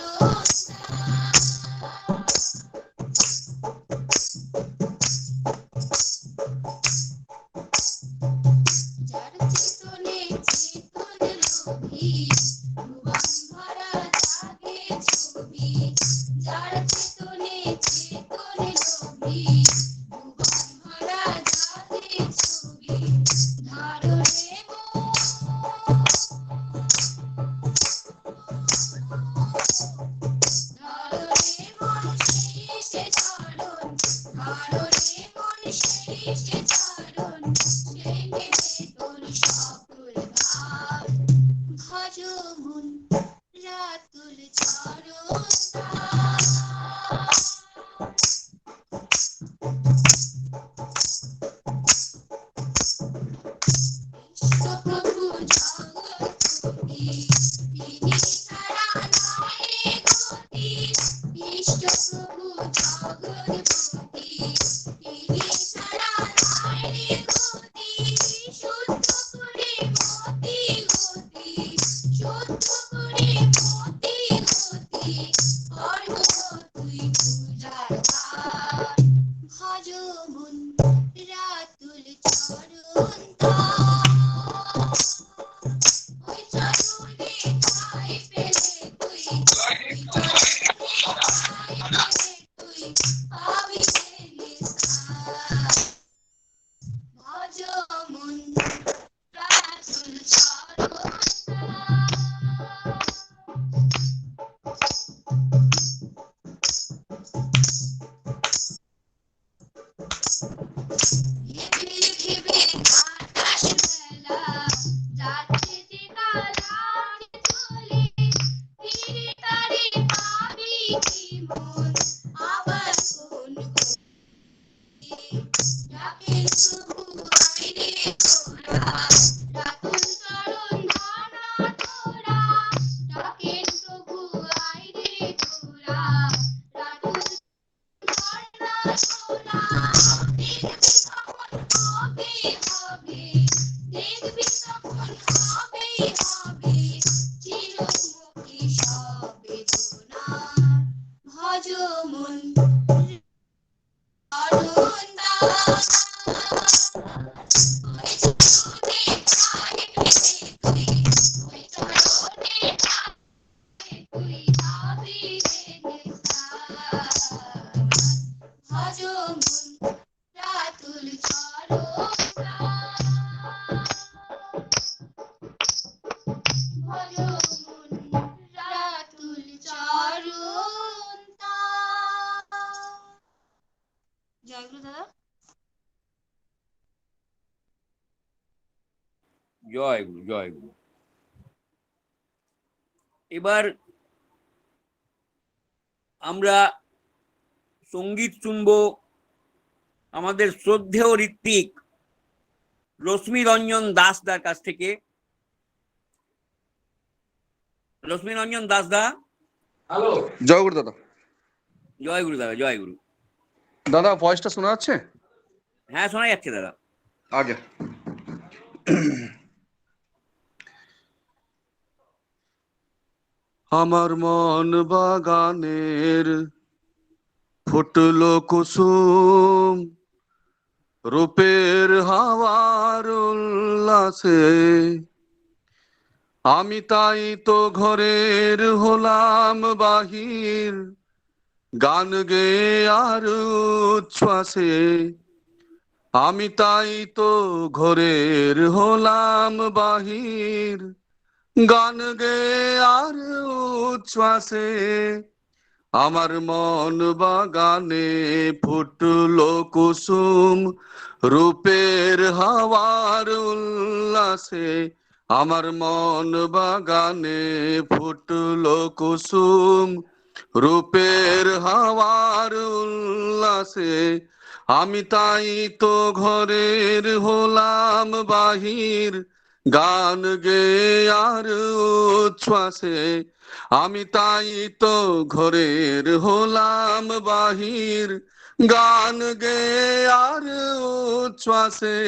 যার চেতনে চেতন রবি, ভুবন ভরা জাগে ছবি। যার চেতনে চেতন রবি, ভুবন ভরা জাগে ছবি। ধরো রে মন, ধরো রে মন শেষে চরণ, ধরো রে মন শেষে চরণ, সেই নেবে তোর সকল ভার। ভজ মন রাতুল চরণ প্রভু জগৎপতি, তিনি ছাড়া নাই রে গতি। ইষ্ট প্রভু জগৎপতি, তিনি ছাড়া নাই রে গতি। শুদ্ধ করে মতি গতি, শুদ্ধ করে মতি গতি, কর্ম তুই পূজার ভার। ভজ মন রাতুল চরণ ওই চরণে ঠাঁই পেলে তুই, ওই চরণে ঠাঁই পেলে তুই, পাবি রে নিস্তার। ভজ মন রাতুল চরণ ভেবে ভেবে আকাশ বেলা যাচ্ছে যে কালার চলে, ফিরে তারে পাবি কি মন আবার কোন ডাকেন প্রভু আইরে তোরা, রাতুল চরণ ধানা তোরা। ডাকেন প্রভু আইরে তোরা, রাতুল ধানা তোরা। দেখবি তখন হবে হবে, দেখবি তখন হবে হবে, চিরমুখী সব বেদনা। ভজ মন চরণ ওই চরণে ঠাঁই পেলে তুই, ওই চরণে ঠাঁই তুই, পাবি রে নিস্তার। ভজ মন রাতুল চরণ ভজ মন রাতুল চরণ। জয়গুরু দাদা। জয় গুরু, জয় গুরু। এবার আমরা সঙ্গীত শুনবো আমাদের শ্রদ্ধেয় ঋত্বিক রশ্মি রঞ্জন দাসদার কাছ থেকে। রশ্মি রঞ্জন দাসদা। হ্যালো, জয় গুরু দাদা। জয় গুরু দাদা, জয় গুরু। দাদা ভয়েসটা শোনা যাচ্ছে? হ্যাঁ, শোনা যাচ্ছে দাদা। আগে আমার মন বাগানের ফুটলো কুসুম রূপের হাওয়ার উল্লাসে, আমি তাই তো ঘরের হলাম বাহির, গান গেয়ে আর উচ্ছ্বাসে। আমি তাই তো ঘরের হলাম বাহির, গান গেয়ে আর উচ্ছ্বাসে। আমার মন বাগানে ফুটলো কুসুম রূপের হাওয়ার উল্লাসে। আমার মন বাগানে ফুটলো কুসুম রূপের হাওয়ার উল্লাসে। আমি তাই তো ঘরের হলাম বাহির, গান গেয়ে আর উচ্ছ্বাসে। আমি তাই তো ঘরের হলাম বাহির, গান গেয়ে আর উচ্ছ্বাসে।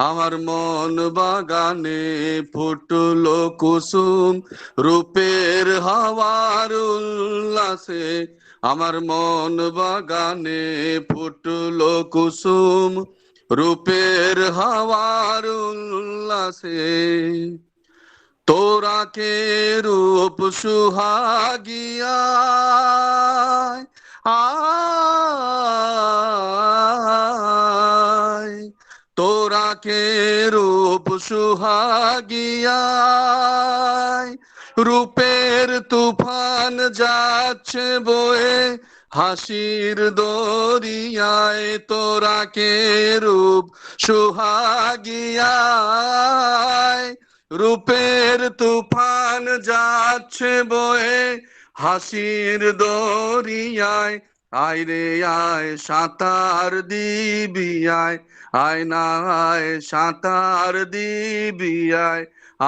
আমার মন বাগানে ফুটলো কুসুম রূপের হাওয়ার উল্লাসে। আমার মন বাগানে ফুটলো কুসুম রূপের হাওয়ার উল্লাসে। তোরা কে রূপ সুহাগিয়া আয়, তোরা কে রূপ সুহাগিয়া, রূপের তুফান যাচ্ছে বয়ে হাসির দরিয়ায়। তোরা কে রূপ সুহাগিয়ায়, রূপের তুফান যাচ্ছে বয়ে হাসির দরিয়ায়। আয় রে আয় সাঁতার দিবি আয়, আয় না আয় সাঁতার দিবি আয়,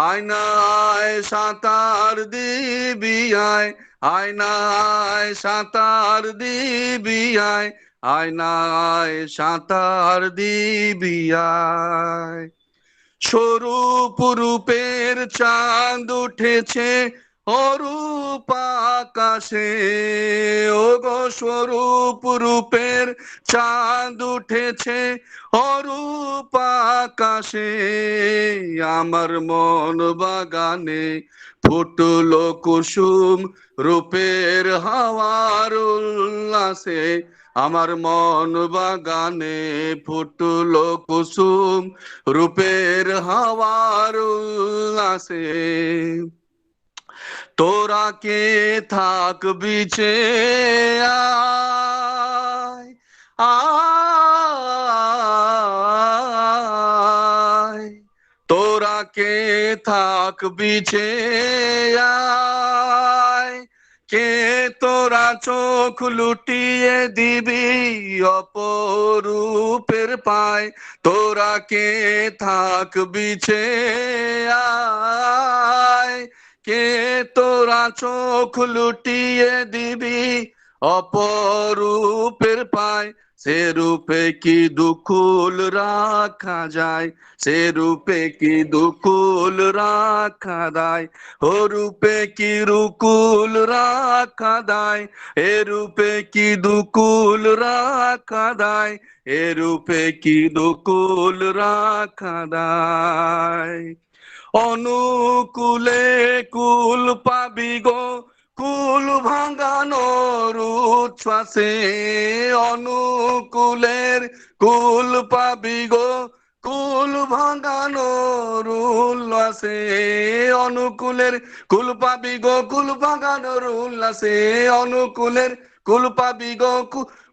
আয় না আয় সাঁতার দিবি আয়, আয় না আয় সাঁতার দিবি আয়, আয় না আয় সাঁতার দিবি আয়। স্বরূপ রূপের চাঁদ উঠেছে অরূপ আকাশে, ও গো স্বরূপ রূপের চাঁদ উঠেছে অরূপ আকাশে। আমার মন বাগানে ফুটলো কুসুম রূপের হাওয়ার উল্লাসে। আমার মন বাগানে ফুটলো কুসুম রূপের হাওয়ার উল্লাসে। তোরা কে থাকবি চেয়ে আয়, আয়, তোরা কে থাকবি চেয়ে আয়, কে তোরা চোখ লুটিয়ে দিবি অপরূপের পায়। তোরা কে থাকবি চেয়ে আয়, কে তোরা চোখ লুটিয়ে দিবি অপরূপের পায়। সে রূপে কি দুকুল রাখা যায়, সে রূপে কি দুকুল রাখা দায়, ও রূপে কি রুকুল রাখা দায়, এ রূপে কি দুকুল রাখা দায়, এ রূপে কি দুকুল রাখা দায়। অনুকূলে কুল পাবি গো কুল ভাঙানোর উচ্ছ্বাসে, অনুকূলের কুল পাবি গো কুল ভাঙানোর উল্লাসে। অনুকূলের কুল পাবি গো কুল ভাঙানোর উল্লাসে, অনুকূলের কুল পাবি গো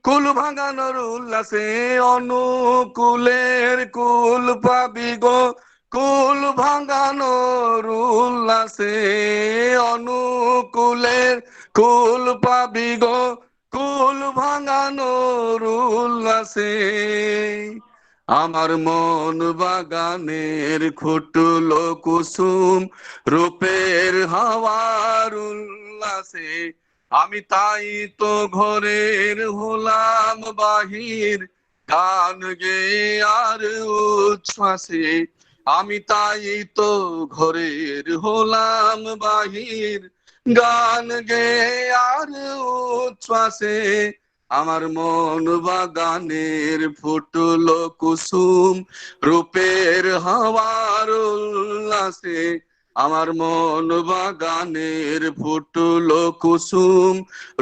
কুল ভাঙানোর উল্লাসে। অনুকূলের কুল পাবি গো কুল ভাঙানোর উল্লাসে, অনুকূলের কুল পাবি গো কুল ভাঙানোর উল্লাসে। আমার মন বাগানের ফুটলো কুসুম রূপের হাওয়ার উল্লাসে। আমি তাই তো ঘরের হলাম বাহির, গান গেয়ে আর উচ্ছ্বাসে। আমি তাই তো ঘরের হলাম বাহির, গান গেয়ে আর উচ্ছ্বাসে। আমার মন বাগানের ফুটলো কুসুম রূপের হাওয়ার উল্লাসে আমার মন বাগানের ফুটলো কুসুম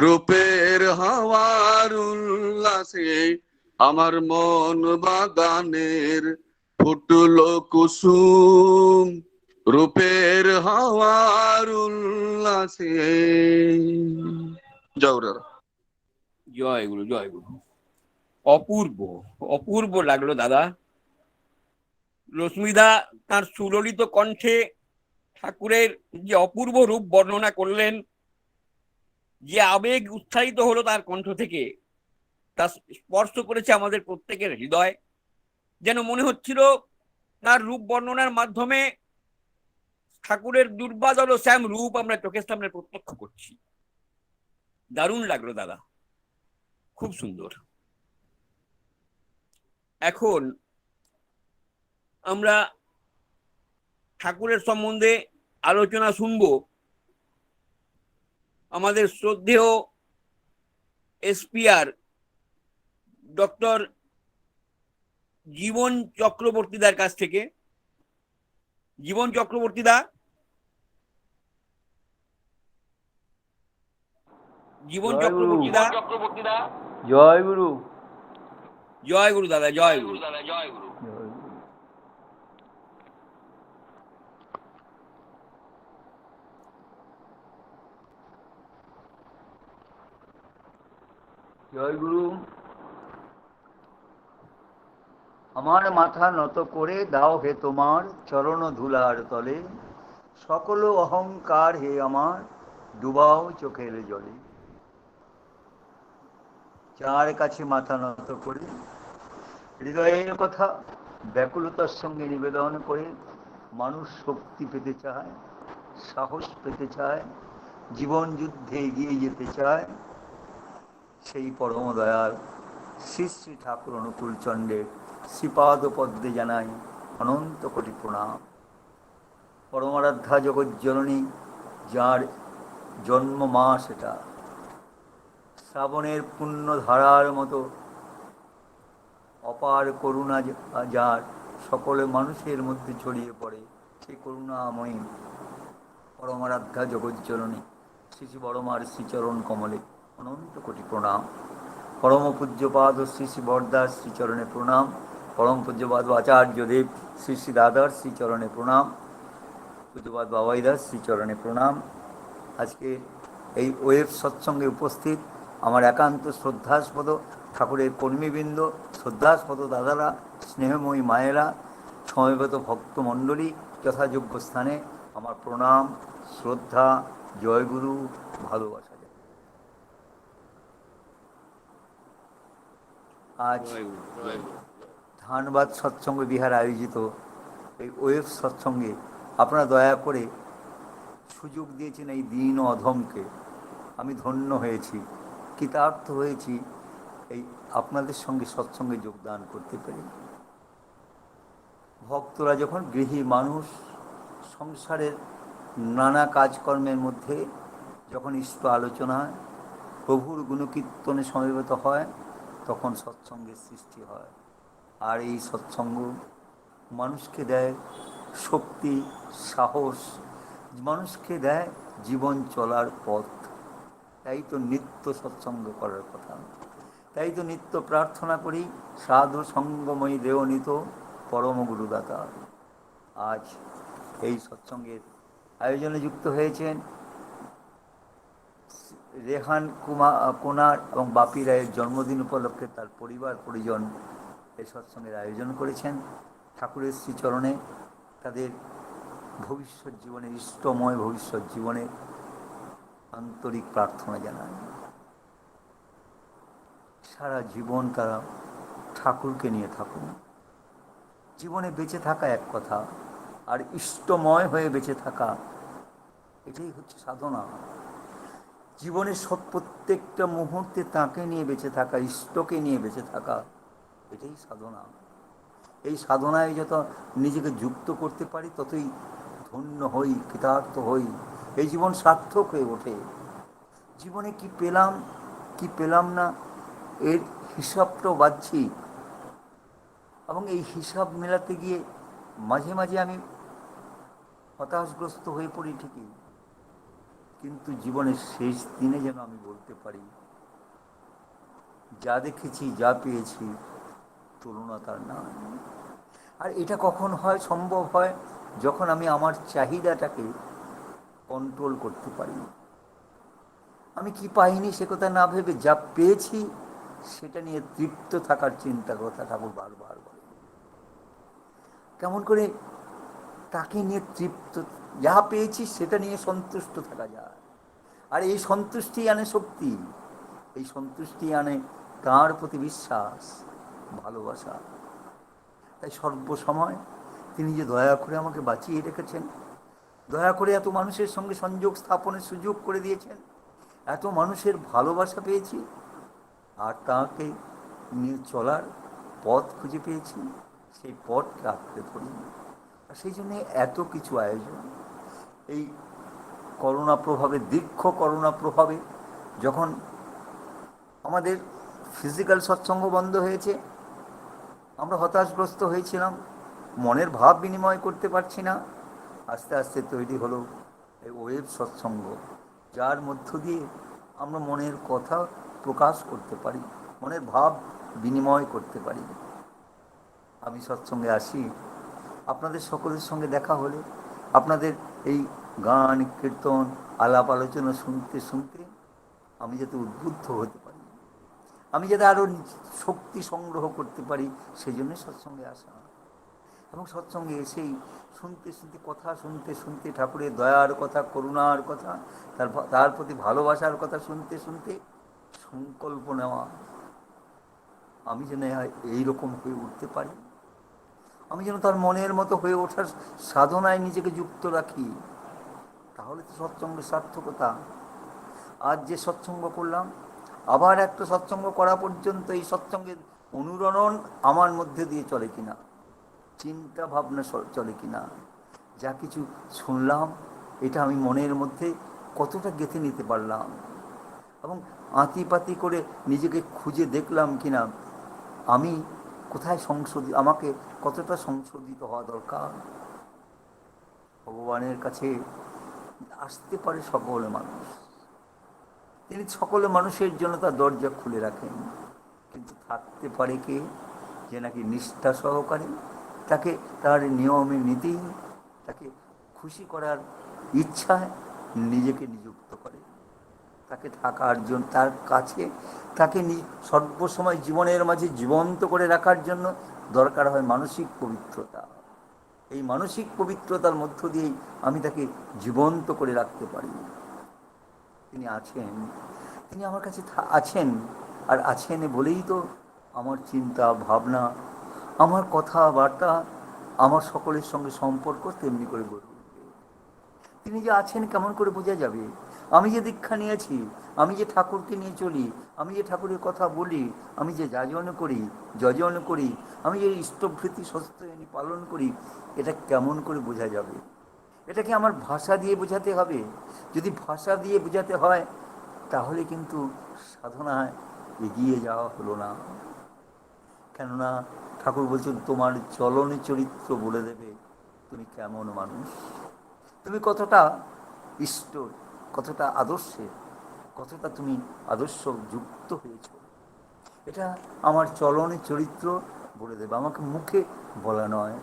রূপের হাওয়ার উল্লাসে আমার মন বাগানের ফুটলো কুসুম রূপের হাওয়ার উল্লাসে। জয় জয় গুরু, জয় গুরু। অপূর্ব, অপূর্ব লাগলো দাদা। রশ্মিদা তার সুললিত কণ্ঠে ঠাকুরের যে অপূর্ব রূপ বর্ণনা করলেন, যে আবেগ উচ্ছ্বাসিত হলো তার কণ্ঠ থেকে, তা স্পর্শ করেছে আমাদের প্রত্যেকের হৃদয়। যেন মনে হচ্ছিল তার রূপ বর্ণনার মাধ্যমে ঠাকুরের দুর্বাদল শ্যাম রূপ আমরা চোখের সামনে প্রত্যক্ষ করছি। দারুণ লাগলো দাদা, খুব সুন্দর। এখন আমরা ঠাকুরের সম্বন্ধে আলোচনা শুনব আমাদের শ্রদ্ধেয় এসপিআর ডক্টর জীবন চক্রবর্তীদার কাছ থেকে। জীবন চক্রবর্তীদা, জীবন চক্রবর্তীদা, জয় গুরু। জয় গুরু দাদা, জয় গুরু। জয় গুরু। আমার মাথা নত করে দাও হে তোমার চরণ ধুলার তলে, সকল অহংকার হে আমার ডুবাও চোখের জলে। যার কাছে মাথা নত করে হৃদয়ের কথা ব্যাকুলতার সঙ্গে নিবেদন করে মানুষ শক্তি পেতে চায়, সাহস পেতে চায়, জীবন যুদ্ধে এগিয়ে যেতে চায়, সেই পরম দয়াল শ্রী শ্রী ঠাকুর অনুকূল চন্দ্রের শ্রীপাদ পদ্মে জানাই অনন্ত কোটি প্রণাম। পরমারাধ্যা জগজ্জননী, যার জন্ম মাস এটা, শ্রাবণের পুণ্য ধারার মতো অপার করুণা যার সকলে মানুষের মধ্যে ছড়িয়ে পড়ে, সেই করুণাময়ী পরমারাধ্যা জগজ্জননী শ্রী শ্রী বড়মার শ্রীচরণ কমলে অনন্ত কোটি প্রণাম। পরম পূজ্যপাদ শ্রী শ্রী বরদার শ্রীচরণে প্রণাম। পরম পূজ্যপাদ আচার্যদেব শ্রী শ্রী দাদার শ্রীচরণে প্রণাম। পূজ্যপাদ বাবাইদার শ্রীচরণে প্রণাম। আজকে এই ওয়েব সৎসঙ্গে উপস্থিত আমার একান্ত শ্রদ্ধাস্পদ ঠাকুরের কর্মীবৃন্দ, শ্রদ্ধাস্পদ দাদারা, স্নেহময়ী মায়েরা, সমবেত ভক্তমণ্ডলী, যথাযোগ্য স্থানে আমার প্রণাম, শ্রদ্ধা, জয়গুরু, ভালোবাসা। আজ ধানবাদ সৎসঙ্গ বিহার আয়োজিত এই ওয়েব সৎসঙ্গে আপনারা দয়া করে সুযোগ দিয়েছেন এই দীন ও অধমকে। আমি ধন্য হয়েছি, কৃতার্থ হয়েছি এই আপনাদের সঙ্গে সৎসঙ্গে যোগদান করতে পেরে। ভক্তরা যখন গৃহী মানুষ, সংসারের নানা কাজকর্মের মধ্যে যখন ইষ্ট আলোচনা, প্রভুর গুণকীর্তনে সমবেত হয়, তখন সৎসঙ্গের সৃষ্টি হয়। আর এই সৎসঙ্গ মানুষকে দেয় শক্তি, সাহস, মানুষকে দেয় জীবন চলার পথ। তাই তো নিত্য সৎসঙ্গ করার কথা। তাই তো নিত্য প্রার্থনা করি সাধু সঙ্গময়ী দেওনিত পরম গুরুদাতা। আজ এই সৎসঙ্গের আয়োজনে যুক্ত হয়েছেন রেহান কোনার এবং বাপি রায়ের জন্মদিন উপলক্ষে তার পরিবার পরিজন এই সৎসঙ্গের আয়োজন করেছেন। ঠাকুরের শ্রীচরণে তাদের ভবিষ্যৎ জীবনে, ইষ্টময় ভবিষ্যৎ জীবনে আন্তরিক প্রার্থনা জানায়। সারা জীবন তারা ঠাকুরকে নিয়ে থাকুন। জীবনে বেঁচে থাকা এক কথা, আর ইষ্টময় হয়ে বেঁচে থাকা, এটাই হচ্ছে সাধনা। জীবনের প্রত্যেকটা মুহূর্তে তাকে নিয়ে বেঁচে থাকা, ইষ্টকে নিয়ে বেঁচে থাকা, এটাই সাধনা। এই সাধনায় যত নিজেকে যুক্ত করতে পারি ততই ধন্য হই, কৃতার্থ হই, এই জীবন সার্থক হয়ে ওঠে। জীবনে কি পেলাম কি পেলাম না এর হিসাবটাও বাঁধছি, এবং এই হিসাব মেলাতে গিয়ে মাঝে মাঝে আমি হতাশগ্রস্ত হয়ে পড়ি ঠিকই, কিন্তু জীবনের শেষ দিনে যেন আমি বলতে পারি যা দেখেছি যা পেয়েছি তুলনা তার না। আর এটা কখন হয়, সম্ভব হয় যখন আমি আমার চাহিদাটাকে কন্ট্রোল করতে পারি। আমি কি পাইনি সে কথা না ভেবে যা পেয়েছি সেটা নিয়ে তৃপ্ত থাকার চিন্তা কথা ঠাকুর বারবার বলে। কেমন করে তাকে নিয়ে তৃপ্ত, যা পেয়েছি সেটা নিয়ে সন্তুষ্ট থাকা যায়। আর এই সন্তুষ্টি আনে শক্তি, এই সন্তুষ্টি আনে তাঁর প্রতি বিশ্বাস, ভালোবাসা। তাই সর্বসময় তিনি যে দয়া করে আমাকে বাঁচিয়ে রেখেছেন, দয়া করে এত মানুষের সঙ্গে সংযোগ স্থাপনের সুযোগ করে দিয়েছেন, এত মানুষের ভালোবাসা পেয়েছি, আর তাকে নিয়ে চলার পথ খুঁজে পেয়েছি, সেই পথকে আঁকড়ে ধরি। আর সেই জন্যে এত কিছু আয়োজন। এই করোনা প্রভাবে, দীর্ঘ করোনা প্রভাবে যখন আমাদের ফিজিক্যাল সৎসঙ্গ বন্ধ হয়েছে, আমরা হতাশগ্রস্ত হয়েছিলাম, মনের ভাব বিনিময় করতে পারছি না। আস্তে আস্তে তৈরি হলো এই ওয়েব সৎসঙ্গ, যার মধ্য দিয়ে আমরা মনের কথা প্রকাশ করতে পারি, মনের ভাব বিনিময় করতে পারি। আমি সৎসঙ্গে আসি, আপনাদের সকলের সঙ্গে দেখা হলে আপনাদের এই গান কীর্তন আলাপ আলোচনা শুনতে শুনতে আমি যাতে উদ্বুদ্ধ হতে পারি, আমি যাতে আরও শক্তি সংগ্রহ করতে পারি, সেই জন্যে সৎসঙ্গে আসা। এবং সৎসঙ্গে এসেই শুনতে শুনতে, কথা শুনতে শুনতে ঠাকুরের দয়ার কথা, করুণার কথা, তার প্রতি ভালোবাসার কথা শুনতে শুনতে সংকল্প নেওয়া, আমি যেন এইরকম হয়ে উঠতে পারি, আমি যেন তার মনের মতো হয়ে ওঠার সাধনায় নিজেকে যুক্ত রাখি। তাহলে তো সৎসঙ্গের সার্থকতা। আজ যে সৎসঙ্গ করলাম, আবার একটা সৎসঙ্গ করা পর্যন্ত এই সৎসঙ্গের অনুরণন আমার মধ্যে দিয়ে চলে কিনা, চিন্তা ভাবনা চলে কিনা, যা কিছু শুনলাম এটা আমি মনের মধ্যে কতটা গেঁথে নিতে পারলাম, এবং আঁতিপাতি করে নিজেকে খুঁজে দেখলাম কিনা আমি কোথায় আমাকে কতটা সংশোধিত হওয়া দরকার। ভগবানের কাছে আসতে পারে সকল মানুষ, তিনি সকল মানুষের জন্য তার দরজা খুলে রাখেন, কিন্তু থাকতে পারে কে যে নাকি নিষ্ঠা সহকারে তাকে তার নিয়মে নীতি, তাকে খুশি করার ইচ্ছায় নিজেকে নিযুক্ত করে, তাকে থাকার জন্য, তার কাছে তাকে সর্বসময় জীবনের মাঝে জীবন্ত করে রাখার জন্য দরকার হয় মানসিক পবিত্রতা। এই মানসিক পবিত্রতার মধ্য দিয়েই আমি তাকে জীবন্ত করে রাখতে পারি। তিনি আছেন, তিনি আমার কাছে আছেন, আর আছেন বলেই তো আমার চিন্তা ভাবনা, আমার কথাবার্তা, আমার সকলের সঙ্গে সম্পর্ক তেমনি করে গড়ে উঠবে। তিনি যে আছেন কেমন করে বোঝা যাবে? আমি যে দীক্ষা নিয়েছি, আমি যে ঠাকুরকে নিয়ে চলি, আমি যে ঠাকুরের কথা বলি, আমি যে যজন করি, আমি যে ইষ্টভৃতি সস্তায়নী পালন করি, এটা কেমন করে বোঝা যাবে? এটাকে আমার ভাষা দিয়ে বোঝাতে হবে। যদি ভাষা দিয়ে বোঝাতে হয় তাহলে কিন্তু সাধনায় এগিয়ে যাওয়া হলো না। কেননা ঠাকুর বলছেন তোমার চলনে চরিত্র বলে দেবে তুমি কেমন মানুষ, তুমি কতটা ইষ্ট, কতটা আদর্শে, কতটা তুমি আদর্শ যুক্ত হয়েছ, এটা আমার চলনে চরিত্র বলে দেবে। আমাকে মুখে বলা নয়,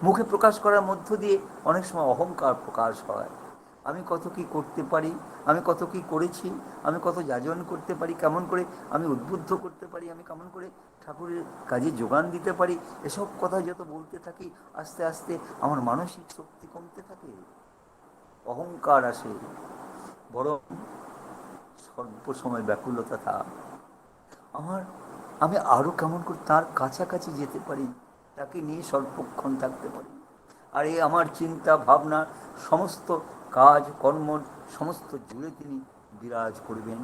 মুখে প্রকাশ করার মধ্য দিয়ে অনেক সময় অহংকার প্রকাশ হয়। আমি কত কি করতে পারি, আমি কত কি করেছি, আমি কত যাজন করতে পারি, কেমন করে আমি উদ্বুদ্ধ করতে পারি, আমি কেমন করে ঠাকুরের কাজে যোগান দিতে পারি, এসব কথা যত বলতে থাকি আস্তে আস্তে আমার মানসিক শক্তি কমতে থাকে, অহংকার আসে। বরং সর্বসময় ব্যাকুলতা থাক, আমি আরও কেমন করে তার কাছাকাছি যেতে পারি, তাকে নিয়ে সর্বক্ষণ থাকতে পারি। আর এই আমার চিন্তা ভাবনা সমস্ত কাজ কর্ম সমস্ত জুড়ে তিনি বিরাজ করবেন।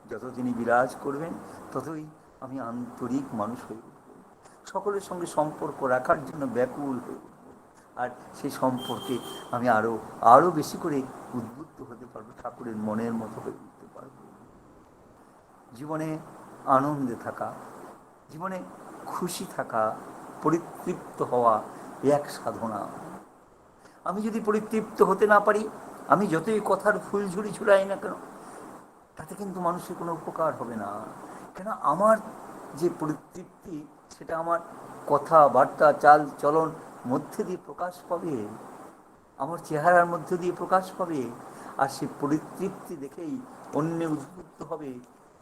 যত তিনি বিরাজ করবেন ততই আমি আন্তরিক মানুষ হয়ে উঠব, সকলের সঙ্গে সম্পর্ক রাখার জন্য ব্যাকুল হয়ে উঠব, আর সেই সম্পর্কে আমি আরও বেশি করে উদ্বুদ্ধ হতে পারবো, ঠাকুরের মনের মতো হয়ে উঠতে পারবো। জীবনে আনন্দে থাকা, জীবনে খুশি থাকা, পরিতৃপ্ত হওয়া, এক সাধনা। আমি যদি পরিতৃপ্ত হতে না পারি, আমি যতই কথার ফুলঝুরি ঝুলাই না কেন, তাতে কিন্তু মানুষের কোনো উপকার হবে না। কেন, আমার যে পরিতৃপ্তি সেটা আমার কথাবার্তা, চাল চলন মধ্যে দিয়ে প্রকাশ পাবে, আমার চেহারার মধ্যে দিয়ে প্রকাশ পাবে। আর সেই পরিতৃপ্তি দেখেই অন্য উদ্বুদ্ধ হবে,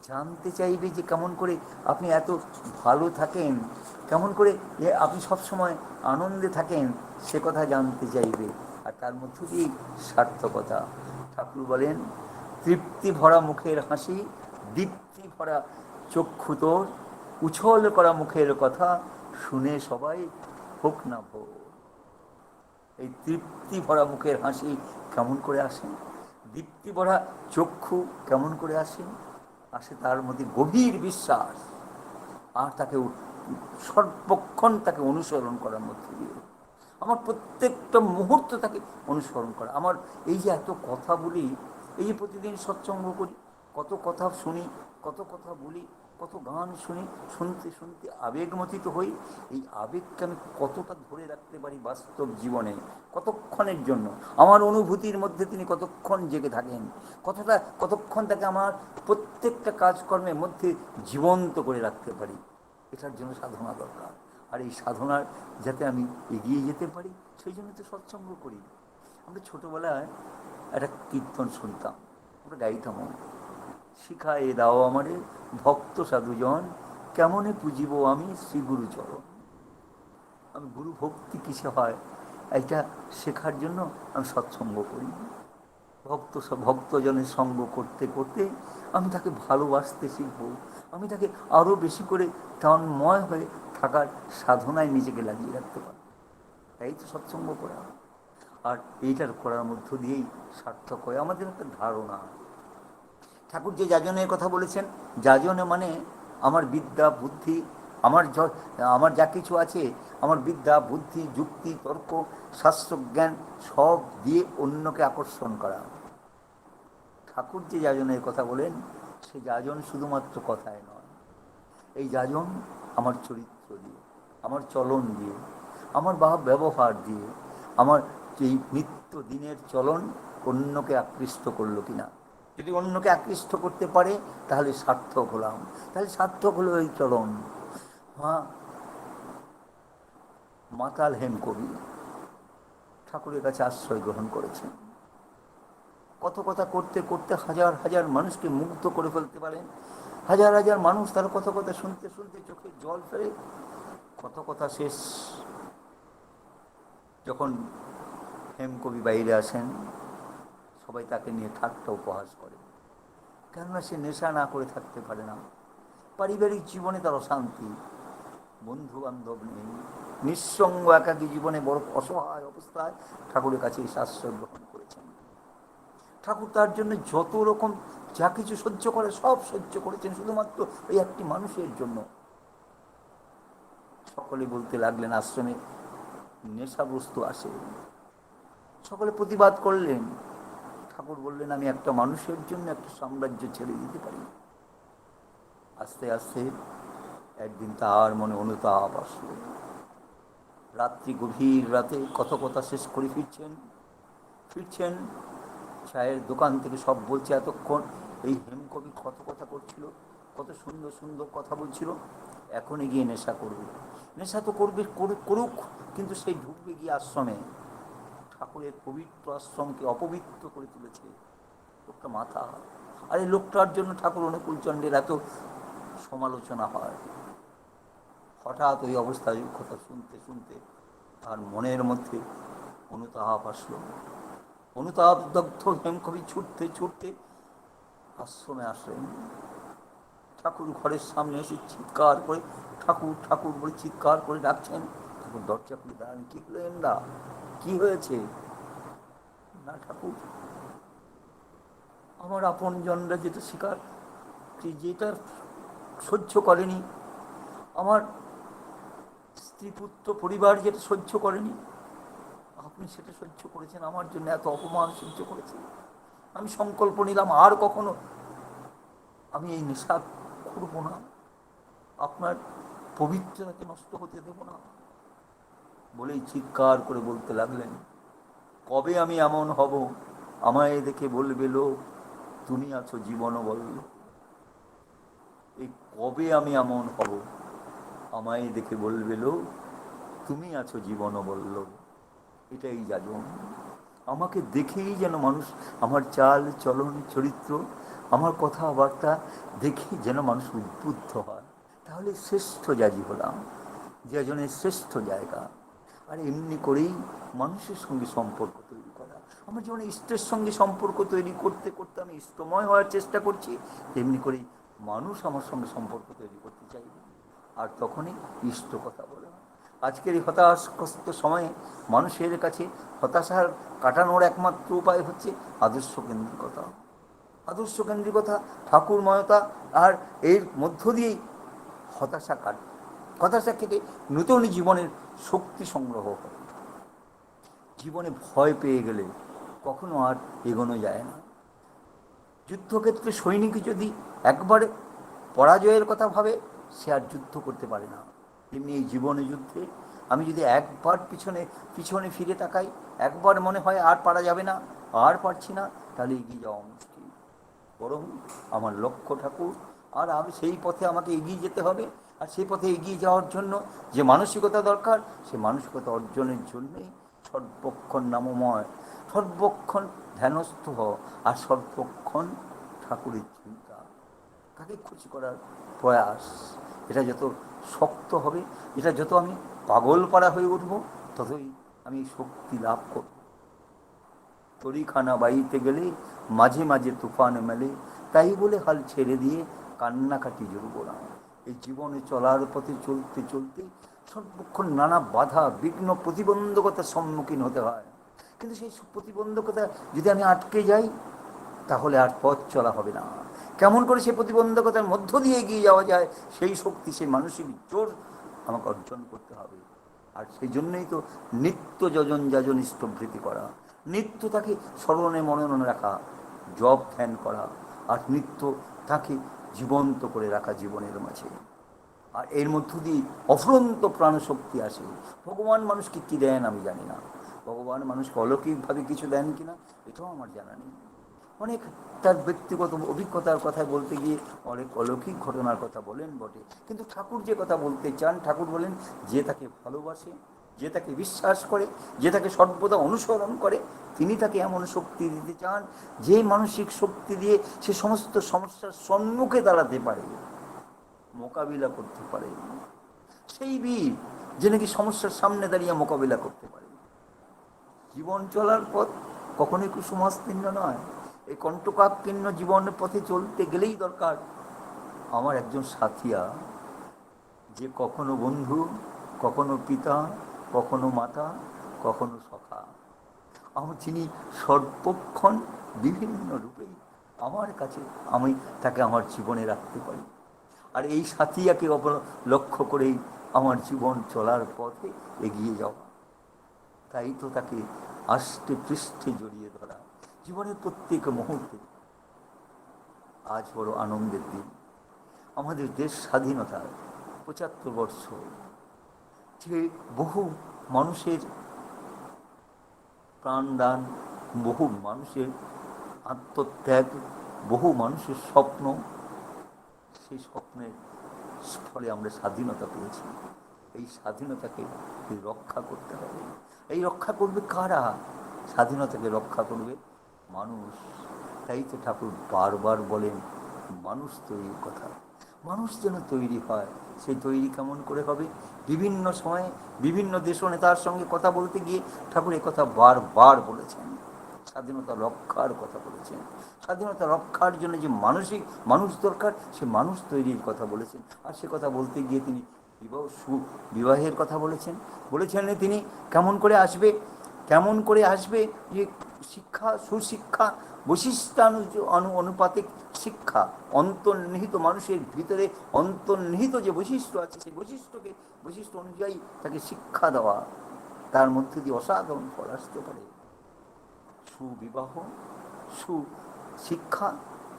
জানতে চাইবে যে কেমন করে আপনি এত ভালো থাকেন, কেমন করে আপনি সবসময় আনন্দে থাকেন, সে কথা জানতে চাইবে। আর তার মধ্য দিয়েই সার্থকতা। ঠাকুর বলেন, তৃপ্তি ভরা মুখের হাসি, দীপ্তি ভরা চক্ষু তোর, উছল করা মুখের কথা, শুনে সবাই হোক না ভোর। এই তৃপ্তি ভরা মুখের হাসি কেমন করে আসে, দীপ্তি ভরা চক্ষু কেমন করে আসে? আসে তার মধ্যে গভীর বিশ্বাস, আর তাকে সর্বক্ষণ তাকে অনুসরণ করার মধ্যে দিয়ে, আমার প্রত্যেকটা মুহূর্ত তাকে অনুসরণ করা। আমার এই যে এত কথা বলি, এই যে প্রতিদিন সৎসঙ্গ করি, কত কথা শুনি, কত কথা বলি, কত গান শুনি, শুনতে শুনতে আবেগমথিত হই। এই আবেগকে আমি কতটা ধরে রাখতে পারি বাস্তব জীবনে, কতক্ষণের জন্য আমার অনুভূতির মধ্যে তিনি কতক্ষণ জেগে থাকেন, কতক্ষণ তাকে আমার প্রত্যেকটা কাজকর্মের মধ্যে জীবন্ত করে রাখতে পারি, এটার জন্য সাধনা দরকার। আর এই সাধনার যাতে আমি এগিয়ে যেতে পারি, সেই জন্য তো সৎসঙ্গ করি। আমরা ছোটোবেলায় একটা কীর্তন শুনতাম, আমরা গাইতাম, শিখায়ে দাও আমারে ভক্ত সাধুজন, কেমনে পুজিব আমি শ্রী গুরুচরণ। আমি গুরু ভক্তি কিসে হয় এটা শেখার জন্য আমি সৎসঙ্গ করি। ভক্তজনের সঙ্গ করতে করতে আমি তাকে ভালোবাসতে শিখব, আমি তাকে আরও বেশি করে তন্ময় হয়ে থাকার সাধনায় নিজেকে লাগিয়ে রাখতে পারব। তাই তো সৎসঙ্গ করা। আর এইটার করার মধ্য দিয়েই সার্থক হয় আমাদের একটা ধারণা। ঠাকুর যে যাজনের কথা বলেছেন, যাজনে মানে আমার বিদ্যা বুদ্ধি, আমার যা কিছু আছে, আমার বিদ্যা বুদ্ধি যুক্তি তর্ক শাস্ত্রজ্ঞান সব দিয়ে অন্যকে আকর্ষণ করা। ঠাকুর যে যাজনের কথা বলেন, সে যাজন শুধুমাত্র কথায় নয়, এই যাজন আমার চরিত্র দিয়ে, আমার চলন দিয়ে, আমার ব্যবহার দিয়ে, আমার এই নিত্য দিনের চলন অন্যকে আকৃষ্ট করলো কিনা। যদি অন্যকে আকৃষ্ট করতে পারে তাহলে সার্থক হলাম, তাহলে সার্থক হলো এই চলন। হ্যাঁ, মাতাল হেমকবি ঠাকুরের কাছে আশ্রয় গ্রহণ করেছেন, কত কথা করতে করতে হাজার হাজার মানুষকে মুগ্ধ করে ফেলতে পারেন। হাজার হাজার মানুষ তার কত কথা শুনতে শুনতে চোখে জল ফেলে। কত কথা শেষ, যখন হেমকবি বাইরে আসেন, সবাই তাকে নিয়ে ঠাট্টা উপহাস করে, কেননা সে নেশা না করে থাকতে পারে না। পারিবারিক জীবনে তার অশান্তি, বন্ধু বান্ধব নেই, নিঃসঙ্গ একাকী জীবনে বড় অসহায় অবস্থায় ঠাকুরের কাছে এসে আশ্রয় গ্রহণ করেছেন। ঠাকুর তার জন্য যত রকম যা কিছু সহ্য করে সব সহ্য করেছেন শুধুমাত্র ওই একটি মানুষের জন্য। সকলে বলতে লাগলেন আশ্রমে নেশাগ্রস্ত আসে, সকলে প্রতিবাদ করলেন। ঠাকুর বললেন, আমি একটা মানুষের জন্য একটা সাম্রাজ্য ছেড়ে দিতে পারি। আস্তে আস্তে একদিন তার মনে অনুতাপ আসলো। রাত্রি গভীর রাতে কত কথা শেষ করে ফিরছেন চায়ের দোকান থেকে, সব বলছে এতক্ষণ এই হেমকবি কত কথা করছিল, কত সুন্দর সুন্দর কথা বলছিল, এখন গিয়ে নেশা করবে। নেশা তো করুক, কিন্তু সেই ঢুকবে গিয়ে আশ্রমে। ঠাকুরের পবিত্র আশ্রমকে অপবিত্র করে তুলেছে লোকটা মাথা। আর এই লোকটার জন্য ঠাকুর অনুকূলচন্দ্রের এত সমালোচনা হয়। হঠাৎ ওই অবস্থায় কথা শুনতে শুনতে তার মনের মধ্যে অনুতাপ আসলো। অনুতাপ দগ্ধ হেমকবি ছুটতে ছুটতে আশ্রমে আসলেন। ঠাকুর ঘরের সামনে এসে চিৎকার করে ঠাকুর ঠাকুর বলে চিৎকার করে ডাকছেন। ঠাকুর দরজা খুলে দাঁড়ান, কি হলেন না, কি হয়েছে? না ঠাকুর, আমার আপন জনরা যেটা শিকার যেটা সহ্য করেনি, আমার স্ত্রী পুত্র পরিবার যেটা সহ্য করেনি, আপনি সেটা সহ্য করেছেন। আমার জন্য এত অপমান সহ্য করেছেন। আমি সংকল্প নিলাম আর কখনো আমি এই নেশা করব না, আপনার পবিত্রতাকে নষ্ট হতে দেব না বলেই চিৎকার করে বলতে লাগলেন, কবে আমি এমন হব আমায় দেখে বলবে লোক তুমি আছো জীবন বল্ল। এই কবে আমি এমন হব আমায় দেখে বলবে লোক তুমি আছো জীবন বল্ল। এটাই যাজন। আমাকে দেখেই যেন মানুষ, আমার চাল চলন চরিত্র, আমার কথাবার্তা দেখে যেন মানুষ উদ্বুদ্ধ হয়, তাহলে শ্রেষ্ঠ যাজি হলাম, যাজনের শ্রেষ্ঠ জায়গা। আর এমনি করেই মানুষের সঙ্গে সম্পর্ক তৈরি করা। আমার জীবনে ইষ্টের সঙ্গে সম্পর্ক তৈরি করতে করতে আমি ইষ্টময় হওয়ার চেষ্টা করছি, তেমনি করেই মানুষ আমার সঙ্গে সম্পর্ক তৈরি করতে চাইবে, আর তখনই ইষ্ট কথা বলা। আজকের এই হতাশগ্রস্ত সময়ে মানুষের কাছে হতাশার কাটানোর একমাত্র উপায় হচ্ছে আদর্শ কেন্দ্রিকতা। আদর্শ কেন্দ্রিকতা, ঠাকুরময়তা, আর এর মধ্য দিয়েই হতাশা থেকে নতুন জীবনের শক্তি সংগ্রহ করে। জীবনে ভয় পেয়ে গেলে কখনো আর এগোনো যায় না। যুদ্ধক্ষেত্রে সৈনিক যদি একবার পরাজয়ের কথা ভাবে, সে আর যুদ্ধ করতে পারে না। তেমনি এই জীবনে যুদ্ধে আমি যদি একবার পিছনে ফিরে তাকাই, একবার মনে হয় আর পারা যাবে না, আর পারছি না, তাহলে এগিয়ে যাওয়া মুশকিল। বরং আমার লক্ষ্য ঠাকুর, আর আমি সেই পথে আমাকে এগিয়ে যেতে হবে। আর সেই পথে এগিয়ে যাওয়ার জন্য যে মানসিকতা দরকার, সে মানসিকতা অর্জনের জন্যেই সর্বক্ষণ নামময়, সর্বক্ষণ ধ্যানস্থ হওয়া, আর সর্বক্ষণ ঠাকুরের চিন্তা, তাকে খুশি করার প্রয়াস। এটা যত শক্ত হবে, এটা যত আমি পাগলপাড়া হয়ে উঠব, ততই আমি শক্তি লাভ করব। তরিখানা বাইতে গেলে মাঝে মাঝে তুফান মেলে, তাই বলে হাল ছেড়ে দিয়ে কান্নাকাটি জুড়ব না। এই জীবনে চলার পথে চলতে চলতে সর্বক্ষণ নানা বাধা বিঘ্ন প্রতিবন্ধকতার সম্মুখীন হতে হয়, কিন্তু সেই প্রতিবন্ধকতা যদি আমি আটকে যাই, তাহলে আর পথ চলা হবে না। কেমন করে সে প্রতিবন্ধকতার মধ্য দিয়ে এগিয়ে যাওয়া যায়, সেই শক্তি, সেই মানসিক জোর আমাকে অর্জন করতে হবে। আর সেই জন্যই তো নিত্য যাজন ইষ্টভৃতি করা, নিত্য তাকে স্মরণে মননে রাখা, জপ ধ্যান করা, আর নিত্য তাকে জীবন্ত করে রাখা জীবনের মাঝে। আর এর মধ্য দিয়ে অফুরন্ত প্রাণশক্তি আসে। ভগবান মানুষকে কী দেন আমি জানি না, ভগবান মানুষকে অলৌকিকভাবে কিছু দেন কিনা এটাও আমার জানা নেই। অনেক তার ব্যক্তিগত অভিজ্ঞতার কথা বলতে গিয়ে অনেক অলৌকিক ঘটনার কথা বলেন বটে, কিন্তু ঠাকুর যে কথা বলতে চান, ঠাকুর বলেন যে তাকে ভালোবাসে, যে তাকে বিশ্বাস করে, যে তাকে সর্বদা অনুসরণ করে, তিনি তাকে এমন শক্তি দিতে চান যে মানসিক শক্তি দিয়ে সে সমস্ত সমস্যার সম্মুখে দাঁড়াতে পারে, মোকাবিলা করতে পারে। সেই বীর যে নাকি সমস্যার সামনে দাঁড়িয়ে মোকাবিলা করতে পারে। জীবন চলার পথ কখনোই কুসুমাস্তীর্ণ নয়। এই কণ্টকাকীর্ণ জীবনের পথে চলতে গেলেই দরকার আমার একজন সাথিয়া, যে কখনো বন্ধু, কখনো পিতা, কখনো মাতা, কখনো সখা, যিনি সর্বক্ষণ বিভিন্ন রূপেই আমার কাছে, আমি তাকে আমার জীবনে রাখতে পারি। আর এই সাথিয়াকে লক্ষ্য করেই আমার জীবন চলার পথে এগিয়ে যাওয়া। তাই তো তাকে আষ্টে পৃষ্ঠে জড়িয়ে ধরা জীবনের প্রত্যেক মুহূর্তে। আজ বড় আনন্দের দিন, আমাদের দেশ স্বাধীনতার ৭৫ বর্ষ, যে বহু মানুষের প্রাণদান, বহু মানুষের আত্মত্যাগ, বহু মানুষের স্বপ্ন, সেই স্বপ্নের ফলে আমরা স্বাধীনতা পেয়েছি। এই স্বাধীনতাকে রক্ষা করতে হবে। এই রক্ষা করবে কারা? স্বাধীনতাকে রক্ষা করবে মানুষ। তাই তো ঠাকুর বারবার বলেন মানুষ তৈরির কথা। মানুষ যেন তৈরি হয়, সেই তৈরি কেমন করে হবে? বিভিন্ন সময়ে বিভিন্ন দেশ নেতার সঙ্গে কথা বলতে গিয়ে ঠাকুর কথা বারবার বলেছেন, স্বাধীনতা রক্ষার কথা বলেছেন। স্বাধীনতা রক্ষার জন্য যে মানুষ দরকার, সে মানুষ তৈরির কথা বলেছেন। আর সে কথা বলতে গিয়ে তিনি বিবাহের কথা বলেছেন তিনি কেমন করে আসবে যে শিক্ষা, সুশিক্ষা, অনুপাতিক শিক্ষা, অন্তর্নিহিত মানুষের ভিতরে অন্তর্নিহিত যে বৈশিষ্ট্য আছে, সেই বৈশিষ্ট্য অনুযায়ী তাকে শিক্ষা দেওয়া, তার মধ্যে দিয়ে অসাধারণ ফল আসতে পারে। সুবিবাহ, সুশিক্ষা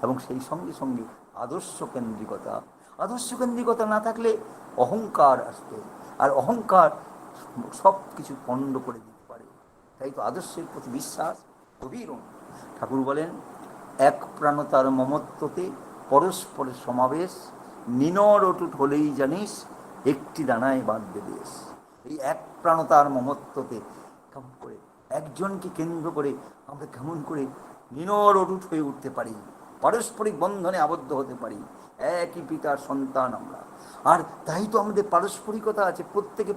এবং সেই সঙ্গে সঙ্গে আদর্শ কেন্দ্রিকতা। আদর্শকেন্দ্রিকতা না থাকলে অহংকার আসবে, আর অহংকার সব কিছু পণ্ড করে দিতে পারে। তাই তো আদর্শের প্রতি বিশ্বাস গভীর। ঠাকুর বলেন, এক প্রাণতার মমত্বতে পরস্পরের সমাবেশ, নিনর অটুট হলেই জানিস একটি দানায় বাঁধবে দেশ। এই এক প্রাণতার মমত্বতে কেমন করে একজনকে কেন্দ্র করে আমরা কেমন করে নিনর অটুট হয়ে উঠতে পারি, পারস্পরিক বন্ধনে আবদ্ধ হতে পারি, একই পিতার সন্তান আমরা। আর তাই তো আমাদের পারস্পরিকতা আছে,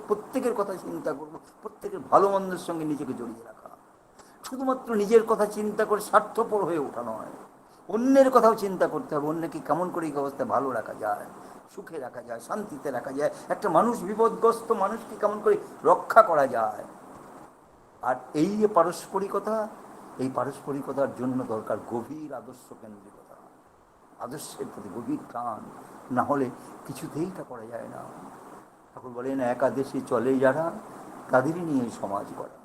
প্রত্যেকের কথা চিন্তা করবো, প্রত্যেকের ভালো মন্দের সঙ্গে নিজেকে জড়িয়ে রাখা। শুধুমাত্র নিজের কথা চিন্তা করে স্বার্থপর হয়ে ওঠা নয়, অন্যের কথাও চিন্তা করতে হবে, অন্যকে কেমন করে এই অবস্থায় ভালো রাখা যায়, সুখে রাখা যায়, শান্তিতে রাখা যায়, একটা মানুষ বিপদগ্রস্ত মানুষকে কেমন করে রক্ষা করা যায়। আর এই যে পারস্পরিকতা, এই পারস্পরিকতার জন্য দরকার গভীর আদর্শ কেন্দ্রিকতা, আদর্শের প্রতি গভীর টান, না হলে কিছুতেই তা করা যায় না। ঠাকুর বলেন, এক আদেশে চলে যারা তাদেরই নিয়ে সমাজ করা।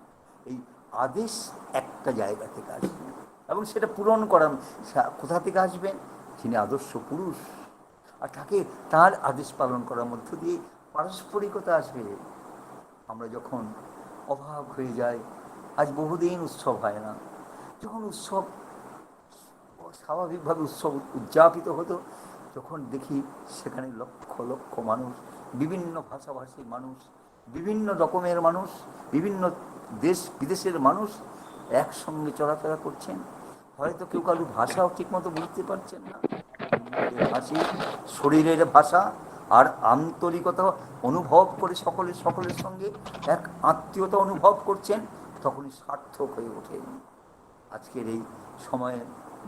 এই আদেশ একটা জায়গা থেকে আসবে এবং সেটা পূরণ করা কোথা থেকে আসবেন? যিনি আদর্শ পুরুষ, আর তাকে তার আদেশ পালন করার মধ্য দিয়ে পারস্পরিকতা আসবে। আমরা যখন অভাব হয়ে যাই, আজ বহুদিন উৎসব হয় না, যখন উৎসব স্বাভাবিকভাবে উৎসব উদযাপিত হতো, যখন দেখি সেখানে লক্ষ লক্ষ মানুষ, বিভিন্ন ভাষাভাষীর মানুষ, বিভিন্ন রকমের মানুষ, বিভিন্ন দেশ বিদেশের মানুষ একসঙ্গে চলাফেরা করছেন, হয়তো কেউ কারো ভাষাও ঠিকমতো বুঝতে পারছেন না, হাসি শরীরের ভাষা আর আন্তরিকতা অনুভব করে সকলের সঙ্গে এক আত্মীয়তা অনুভব করছেন, তখনই সার্থক হয়ে ওঠেন। আজকের এই সময়ে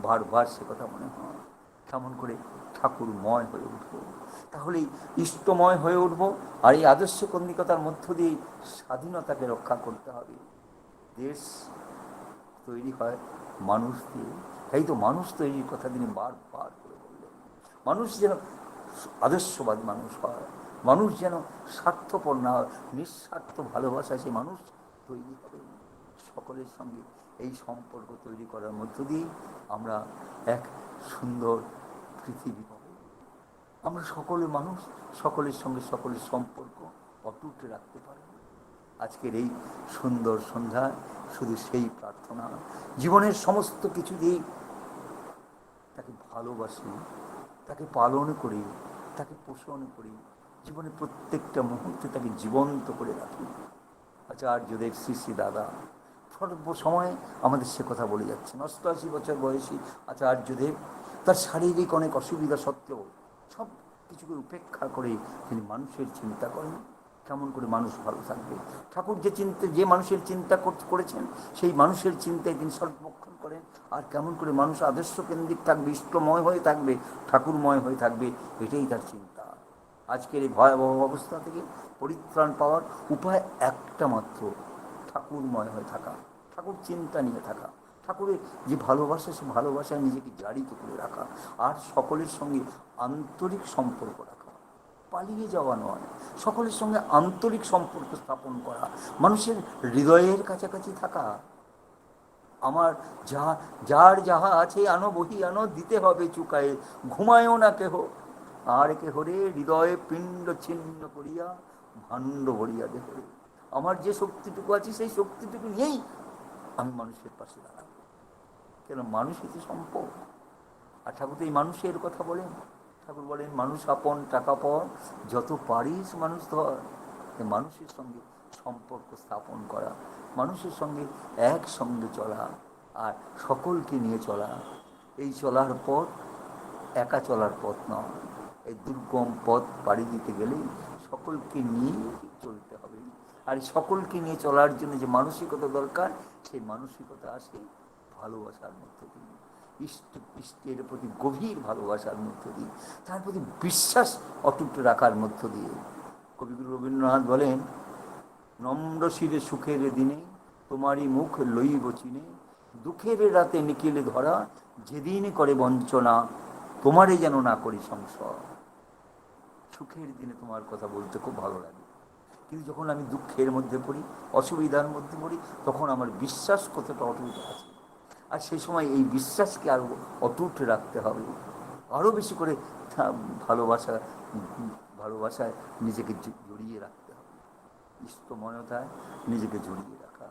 বারবার সে কথা মনে হয়, কেমন করে ঠাকুরময় হয়ে উঠব, তাহলেই ইষ্টময় হয়ে উঠব। আর এই আদর্শ কেন্দ্রিকতার মধ্য দিয়ে স্বাধীনতাকে রক্ষা করতে হবে। দেশ তৈরি হয় মানুষ দিয়ে, তাই তো মানুষ তৈরির কথা তিনি বারবার করে বললেন। মানুষ যেন আদর্শবাদী মানুষ হয়, মানুষ যেন স্বার্থপর না হয়, নিঃস্বার্থ ভালোবাসা সে মানুষ তৈরি হবে। সকলের সঙ্গে এই সম্পর্ক তৈরি করার মধ্য দিয়ে আমরা এক সুন্দর পৃথিবী পাব। আমরা সকলে মানুষ, সকলের সঙ্গে সকলের সম্পর্ক অটুট রাখতে পারব। আজকের এই সুন্দর সন্ধ্যায় শুধু সেই প্রার্থনা, জীবনের সমস্ত কিছু দিয়ে তাকে ভালোবাসি, তাকে পালন করি, তাকে পোষণ করি, জীবনের প্রত্যেকটা মুহূর্তে তাকে জীবন্ত করে রাখি। আচার্যদেব শ্রী শ্রী দাদা সর্ব সময় আমাদের সে কথা বলে যাচ্ছেন। 88 বছর বয়সী আচার্যদেব তার শারীরিক অনেক অসুবিধা সত্ত্বেও সব কিছুকে উপেক্ষা করে তিনি মানুষের চিন্তা করেন, কেমন করে মানুষ ভালো থাকবে। ঠাকুর যে মানুষের চিন্তা করেছেন, সেই মানুষের চিন্তায় তিনি সর্বক্ষণ করেন। আর কেমন করে মানুষ আদর্শ কেন্দ্রিক থাকবে, ইষ্টময় হয়ে থাকবে, ঠাকুরময় হয়ে থাকবে, এটাই তার চিন্তা। আজকের এই ভয়াবহ অবস্থা থেকে পরিত্রাণ পাওয়ার উপায় একটা মাত্র, ঠাকুরময় হয়ে থাকা, ঠাকুর চিন্তা নিয়ে থাকা, ঠাকুরের যে ভালোবাসা, সে ভালোবাসায় নিজেকে জারিত করে রাখা, আর সকলের সঙ্গে আন্তরিক সম্পর্ক রাখা, পালিয়ে যাওয়া নয়, সকলের সঙ্গে আন্তরিক সম্পর্ক স্থাপন করা, মানুষের হৃদয়ের কাছাকাছি থাকা। আমার যার যাহা আছে আনো বহি আনো, দিতে হবে চুকায়ে, ঘুমায়ও না কেহ আর কেহ রে, হৃদয়ে পিণ্ড ছিন্ন করিয়া ভাণ্ড ভরিয়া দেহ রে। আমার যে শক্তিটুকু আছে সেই শক্তিটুকু নিয়েই আমি মানুষের পাশে দাঁড়াবো, কেন মানুষই তো সম্পদ। আর ঠাকুর এই মানুষের কথা বলেন, ঠাকুর বলেন মানুষ আপন টাকা পর, যত পারিস মানুষ ধর। মানুষের সঙ্গে সম্পর্ক স্থাপন করা, মানুষের সঙ্গে একসঙ্গে চলা, আর সকলকে নিয়ে চলা। এই চলার পথ একা চলার পথ নয়, এই দুর্গম পথ পাড়ি দিতে গেলেই সকলকে নিয়ে চলতে হবে। আর সকলকে নিয়ে চলার জন্য যে মানসিকতা দরকার, সেই মানসিকতা আসে ভালোবাসার মধ্য দিয়ে, ইষ্টের প্রতি গভীর ভালোবাসার মধ্য দিয়ে, তার প্রতি বিশ্বাস অটুট রাখার মধ্য দিয়ে। কবিগুরু রবীন্দ্রনাথ বলেন, নম্র শিরে সুখের দিনে তোমারই মুখ লইব চিনে, দুঃখের রাতে নিখিলে ধরা, যেদিন করে বঞ্চনা তোমারে যেন না করি সংশয়। সুখের দিনে তোমার কথা বলতে খুব ভালো লাগে, কিন্তু যখন আমি দুঃখের মধ্যে পড়ি, অসুবিধার মধ্যে পড়ি, তখন আমার বিশ্বাস কতটা অটুট আছে। আর সেই সময় এই বিশ্বাসকে আরো অটুট রাখতে হবে। আরও বেশি করে ভালোবাসায় নিজেকে জড়িয়ে রাখতে হবে। ইষ্টময়তায় নিজেকে জড়িয়ে রাখা,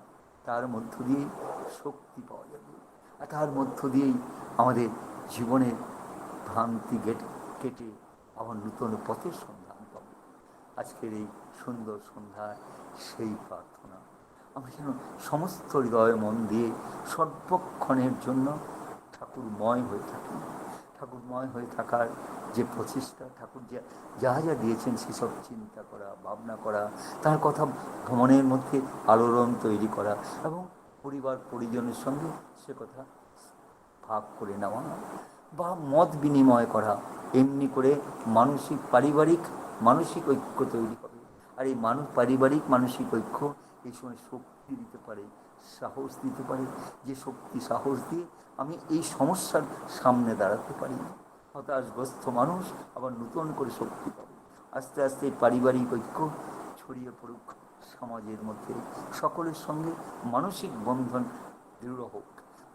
তার মধ্য দিয়েই শক্তি পাওয়া যাবে, আর তার মধ্য দিয়েই আমাদের জীবনের ভ্রান্তি কেটে আবার নূতন পথের সন্ধান পাব। আজকের এই সুন্দর সন্ধ্যায় সেই প্রার্থনা আমরা যেন সমস্ত হৃদয় মন দিয়ে সর্বক্ষণের জন্য ঠাকুরময় হয়ে থাকি। ঠাকুরময় হয়ে থাকার যে প্রচেষ্টা, ঠাকুর যা যা দিয়েছেন সেসব চিন্তা করা, ভাবনা করা, তার কথা মনের মধ্যে আলোড়ন তৈরি করা এবং পরিবার পরিজনের সঙ্গে সে কথা ভাগ করে নেওয়া বা মত বিনিময় করা। এমনি করে পারিবারিক মানসিক ঐক্য তৈরি হবে। আর এই পারিবারিক মানসিক ঐক্য এই সময় শক্তি দিতে পারে, সাহস দিতে পারে, যে শক্তি সাহস দিয়ে আমি এই সমস্যার সামনে দাঁড়াতে পারি। হতাশগ্রস্ত মানুষ আবার নতুন করে শক্তি পাবে। আস্তে আস্তে পারিবারিক ঐক্য ছড়িয়ে পড়ুক সমাজের মধ্যে, সকলের সঙ্গে মানসিক বন্ধন দৃঢ় হোক।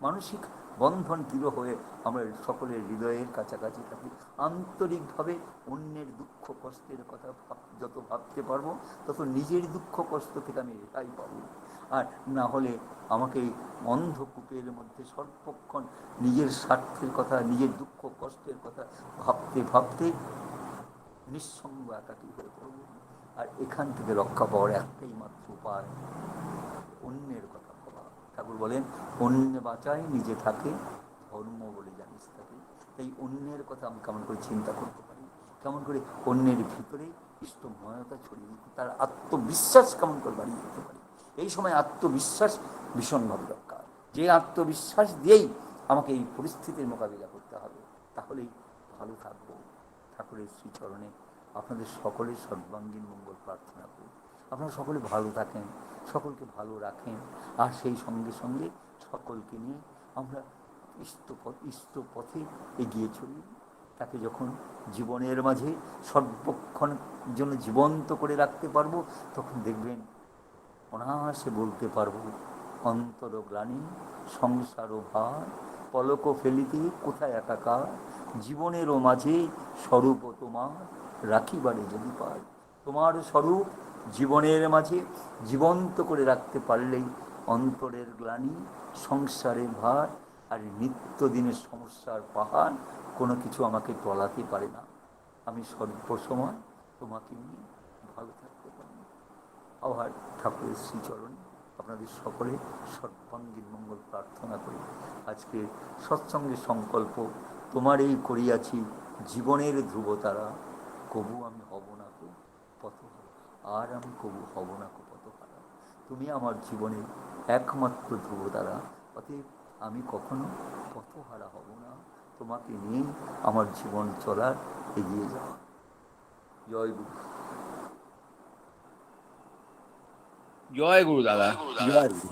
মানসিক বন্ধন দৃঢ় হয়ে আমরা সকলের হৃদয়ের কাছাকাছি থাকি। আন্তরিকভাবে অন্যের দুঃখ কষ্টের কথা যত ভাবতে পারবো তত নিজের দুঃখ কষ্ট থেকে আমি রেহাই পাবো। আর না হলে আমাকে অন্ধকূপের মধ্যে সর্বক্ষণ নিজের স্বার্থের কথা, নিজের দুঃখ কষ্টের কথা ভাবতে ভাবতে নিঃসঙ্গ একাকী হয়ে পড়ব। আর এখান থেকে রক্ষা পাওয়ার একটাই মাত্র উপায়, অন্যের কথা ভাবা। ঠাকুর বলেন, অন্য বাঁচায় নিজে থাকে, ধর্ম বলে জানিস থাকে। তাই অন্যের কথা আমি কেমন করে চিন্তা করতে পারি, কেমন করে অন্যের ভিতরে ইষ্টময়তা ছড়িয়ে দিতে, তার আত্মবিশ্বাস কেমন করে বাড়িয়ে দিতে পারি। এই সময় আত্মবিশ্বাস ভীষণভাবে দরকার। যে আত্মবিশ্বাস দিয়েই আমাকে এই পরিস্থিতির মোকাবিলা করতে হবে, তাহলেই ভালো থাকবো। ঠাকুরের শ্রীচরণে আপনাদের সকলের সর্বাঙ্গীন মঙ্গল প্রার্থনা করি। আপনারা সকলে ভালো থাকেন, সকলকে ভালো রাখেন, আর সেই সঙ্গে সঙ্গে সকলকে নিয়ে আমরা ইষ্টপথে এগিয়ে চলি। তাকে যখন জীবনের মাঝে সর্বক্ষণ জন্য জীবন্ত করে রাখতে পারবো, তখন দেখবেন অনায়াসে বলতে পারবো, অন্তর গ্লানি সংসার ভার, পলক ফেলিতে কোথায় একাকার, জীবনেরও মাঝে স্বরূপ তোমার রাখিবারে যদি পাই। তোমার স্বরূপ জীবনের মাঝে জীবন্ত করে রাখতে পারলেই অন্তরের গ্লানি, সংসারের ভার আর নিত্যদিনের সমস্যার পাহাড় কোনো কিছু আমাকে টলাতে পারে না। আমি সর্বসময় তোমাকে নিয়ে ভালো থাকতে পারি। আবার ঠাকুরের শ্রীচরণে আপনাদের সকলে সর্বাঙ্গীন মঙ্গল প্রার্থনা করি। আজকে সৎসঙ্গের সংকল্প, তোমার এই করিয়াছি জীবনের ধ্রুবতারা, কবু আমি হব না কো পথহারা, আর আমি কবু হব না কো পথহারা। তুমি আমার জীবনের একমাত্র ধ্রুবতারা, অতএব আমি কখনো পথহারা হব না। তোমাকে নিয়েই আমার জীবন চলার, এগিয়ে যাওয়া। জয় গুরু। জয় গুরু দাদা, জয় গুরু।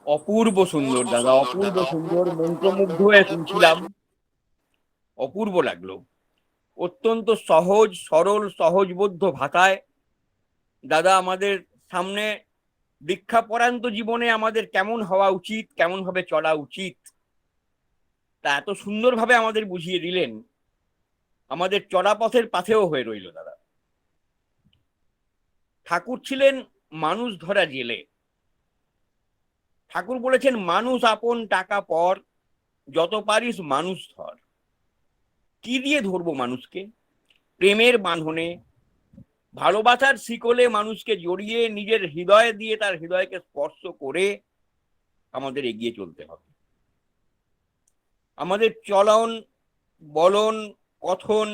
অপূর্ব সুন্দর দাদা, অপূর্ব সুন্দর, মন্ত্রমুগ্ধ হয়ে শুনছিলাম। অপূর্ব লাগলো। অত্যন্ত সহজ সরল সহজবোধ্য ভাষায় দাদা আমাদের সামনে দীক্ষাপরান্ত জীবনে আমাদের কেমন হওয়া উচিত, কেমন ভাবে চলা উচিত, তা এত সুন্দরভাবে আমাদের বুঝিয়ে দিলেন। আমাদের চলাপথের পাথেও হয়ে রইল দাদা। ঠাকুর ছিলেন মানুষ ধরা জেলে। ঠাকুর বলেছেন, মানুষ আপন টাকা পর, যত পারিস মানুষ ধর। কি দিয়ে ধরবো মানুষকে? প্রেমের বাঁধনে, ভালোবাসার শিকলে মানুষকে জড়িয়ে নিজের হৃদয় দিয়ে তার হৃদয়কে স্পর্শ করে আমাদের এগিয়ে চলতে হবে। আমাদের চলন বলন কথন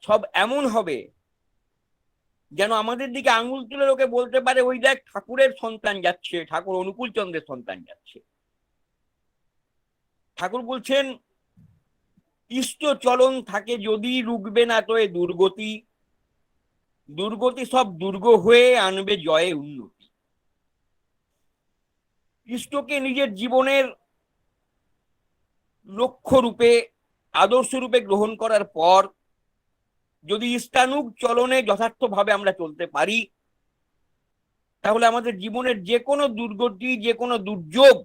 সব এমন হবে যেন আমাদের দিকে আঙুল তুলে লোকে বলতে পারে, ওই দেখ ঠাকুরের সন্তান যাচ্ছে, ঠাকুর অনুকূল চন্দ্রের সন্তান যাচ্ছে। ঠাকুর বলছেন, ইষ্ট চলন থাকে যদি, রুখবে না তো এ দুর্গতি, দুর্গতি সব দুর্গ হয়ে আনবে জয়ে উন্নতি। ইষ্টকে নিজের জীবনের লক্ষ্য রূপে, আদর্শ রূপে গ্রহণ করার পর যদি ইষ্টানুগ চলনে যথার্থভাবে আমরা চলতে পারি, তাহলে আমাদের জীবনের যে কোনো দুর্গতি, যে কোনো দুর্যোগ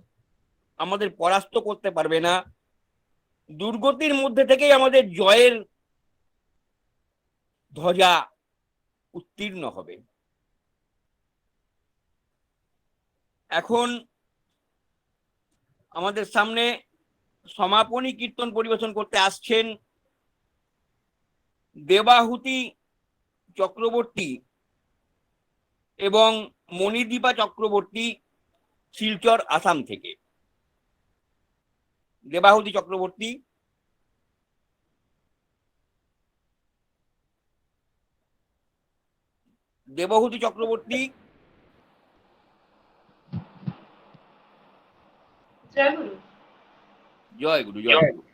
আমাদের পরাস্ত করতে পারবে না। দুর্গতির মধ্যে থেকেই আমাদের জয়ের ধ্বজা উত্তীর্ণ হবে। এখন আমাদের সামনে সমাপনী কীর্তন পরিবেশন করতে আসছেন দেবাহুতি চক্রবর্তী এবং মণিদীপা চক্রবর্তী, শিলচর, আসাম থেকে। দেবাহুতি চক্রবর্তী, দেবহুতি চক্রবর্তী। জয় গুরু। জয় গুরু, জয় গুরু।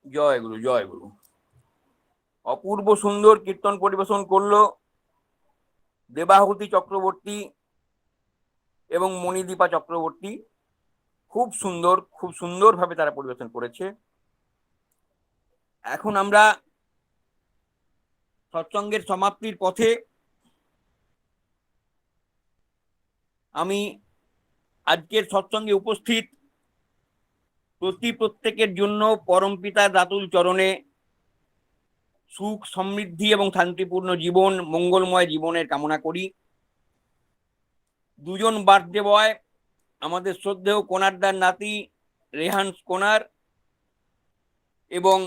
জয় গুরু, জয় গুরু। অপূর্ব সুন্দর কীর্তন পরিবেশন করলো দেবাহুতি চক্রবর্তী এবং মণিদীপা চক্রবর্তী। খুব সুন্দর, খুব সুন্দরভাবে তারা পরিবেশন করেছে। এখন আমরা সৎসঙ্গের সমাপ্তির পথে। আমি আজকের সৎসঙ্গে উপস্থিত প্রত্যেকের জন্য পরমপিতার রাতুল চরণে সুখ, সমৃদ্ধি এবং শান্তিপূর্ণ জীবন, মঙ্গলময় জীবনের কামনা করি। দুজন বার্থডে বয়, আমাদের শ্রদ্ধেয় কোনারদার নাতি রেহান কোনার এবং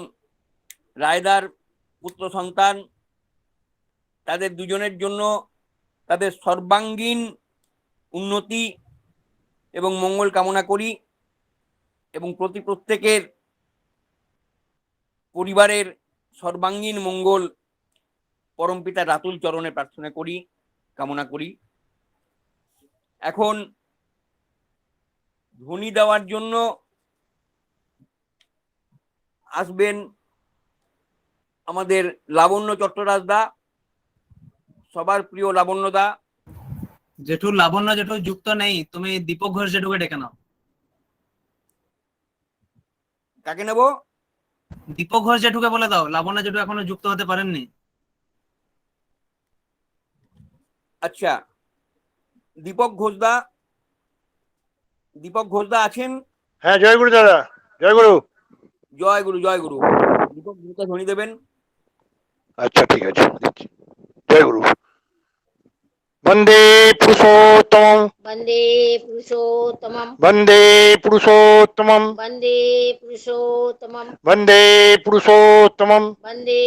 রায়দার পুত্র সন্তান, তাদের দুজনের জন্য তাদের সর্বাঙ্গীন উন্নতি এবং মঙ্গল কামনা করি এবং প্রত্যেকের পরিবারের সর্বাঙ্গীন মঙ্গল পরমপিতা রাতুল চরণে প্রার্থনা করি, কামনা করি। এখন ধ্বনি দেওয়ার জন্য আসবেন আমাদের লাবণ্য চট্টরাজ দা, সবার প্রিয় লাবণ্য দা। জেঠু লাবণ্য জেঠু যুক্ত নেই, তুমি দীপক ঘোষ জেঠুকে ডেকে নাও। কাকে নেব? দীপক ঘোষ জেঠুকে বলে দাও, লাবণ্য জেঠু এখনো যুক্ত হতে পারেননি। আচ্ছা, দীপক ঘোষদা, দীপক ঘোষদা আছেন? হ্যাঁ, জয় গুরু দাদা, জয় গুরু। জয় গুরু, জয় গুরু। দীপক ঘোষদা ধ্বনি দেবেন। আচ্ছা, ঠিক আছে, জয় গুরু। বন্দে পুরুষোত্তমম, वन्दे पुरुषोत्तमं বন্দে পুরুষোত্তমম, वन्दे पुरुषोत्तमं বন্দে পুরুষোত্তমম। वन्दे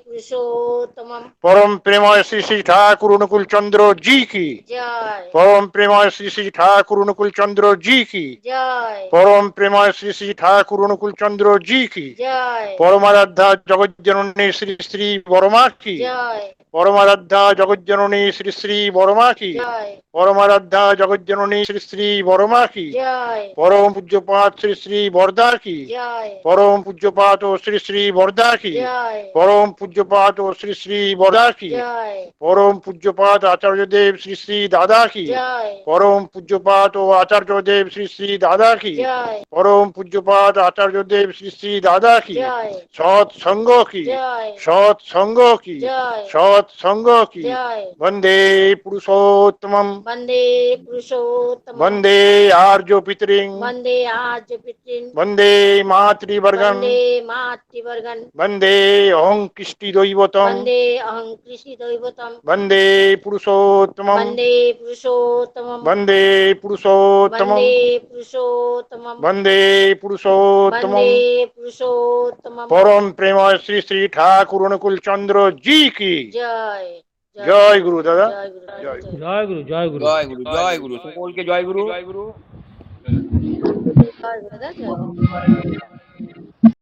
पुरुषोत्तमं পরম প্রেময় শ্রী শ্রী ঠাকুর অনুকূল চন্দ্র জি কি जय পরম প্রেময় শ্রী শ্রী ঠাকুর অনুকূল চন্দ্র জি কি जय পরম প্রেময় শ্রী শ্রী ঠাকুর অনুকূল চন্দ্র জি কি जय পরমারাধ্যা জগজ্জননী শ্রী শ্রী বড়মা কি जय পরমারাধ্যা জগজ্জননী শ্রী শ্রী বড়মা কি जय পরমারাধ্যা জগজ্জননী শ্রী শ্রী বড়মা কি जय পরম পূজ্যপাত শ্রী শ্রী বরদা কি जय পরম পূজ্যপাত ও শ্রী শ্রী বরদা কি जय পরম পূজ্যপাত ও শ্রী শ্রী বরদা কি जय পরম পূজ্যপাত আচার্যদেব শ্রী শ্রী দাদা কি जय পরম পূজ্যপাত ও আচার্যদেব শ্রী শ্রী দাদা কি जय পরম পূজ্যপাত আচার্যদেব শ্রী শ্রী দাদা কি जय সৎসঙ্গ কি जय সৎসঙ্গ কি जय সৎসঙ্গ কি जय বন্দে পুরুষোত্তমম वन्दे पुरुषोत्तमं বন্দে আর্য পিতরিং वन्दे आर्य पितॄन् বন্দে মাতৃবর্গম वन्दे मातृवर्गन् বন্দে অহং কৃষ্টি দৈবতম वन्दे अहं कृषिदैवतं বন্দে পুরুষোত্তমম वन्दे पुरुषोत्तमं বন্দে পুরুষোত্তমম वन्दे पुरुषोत्तमं বন্দে পুরুষোত্তমম वन्दे पुरुषोत्तमं পরম প্রেময় শ্রী শ্রী ঠাকুর অনুকূল চন্দ্র জি কি जय জয় গুরু দাদা, जय गुरु জয় গুরু। জয় গুরু, জয় গুরু। জয় গুরু, জয় গুরু। সকলকে জয় গুরু, জয় গুরু। जय गुरु दादा जय गुरु।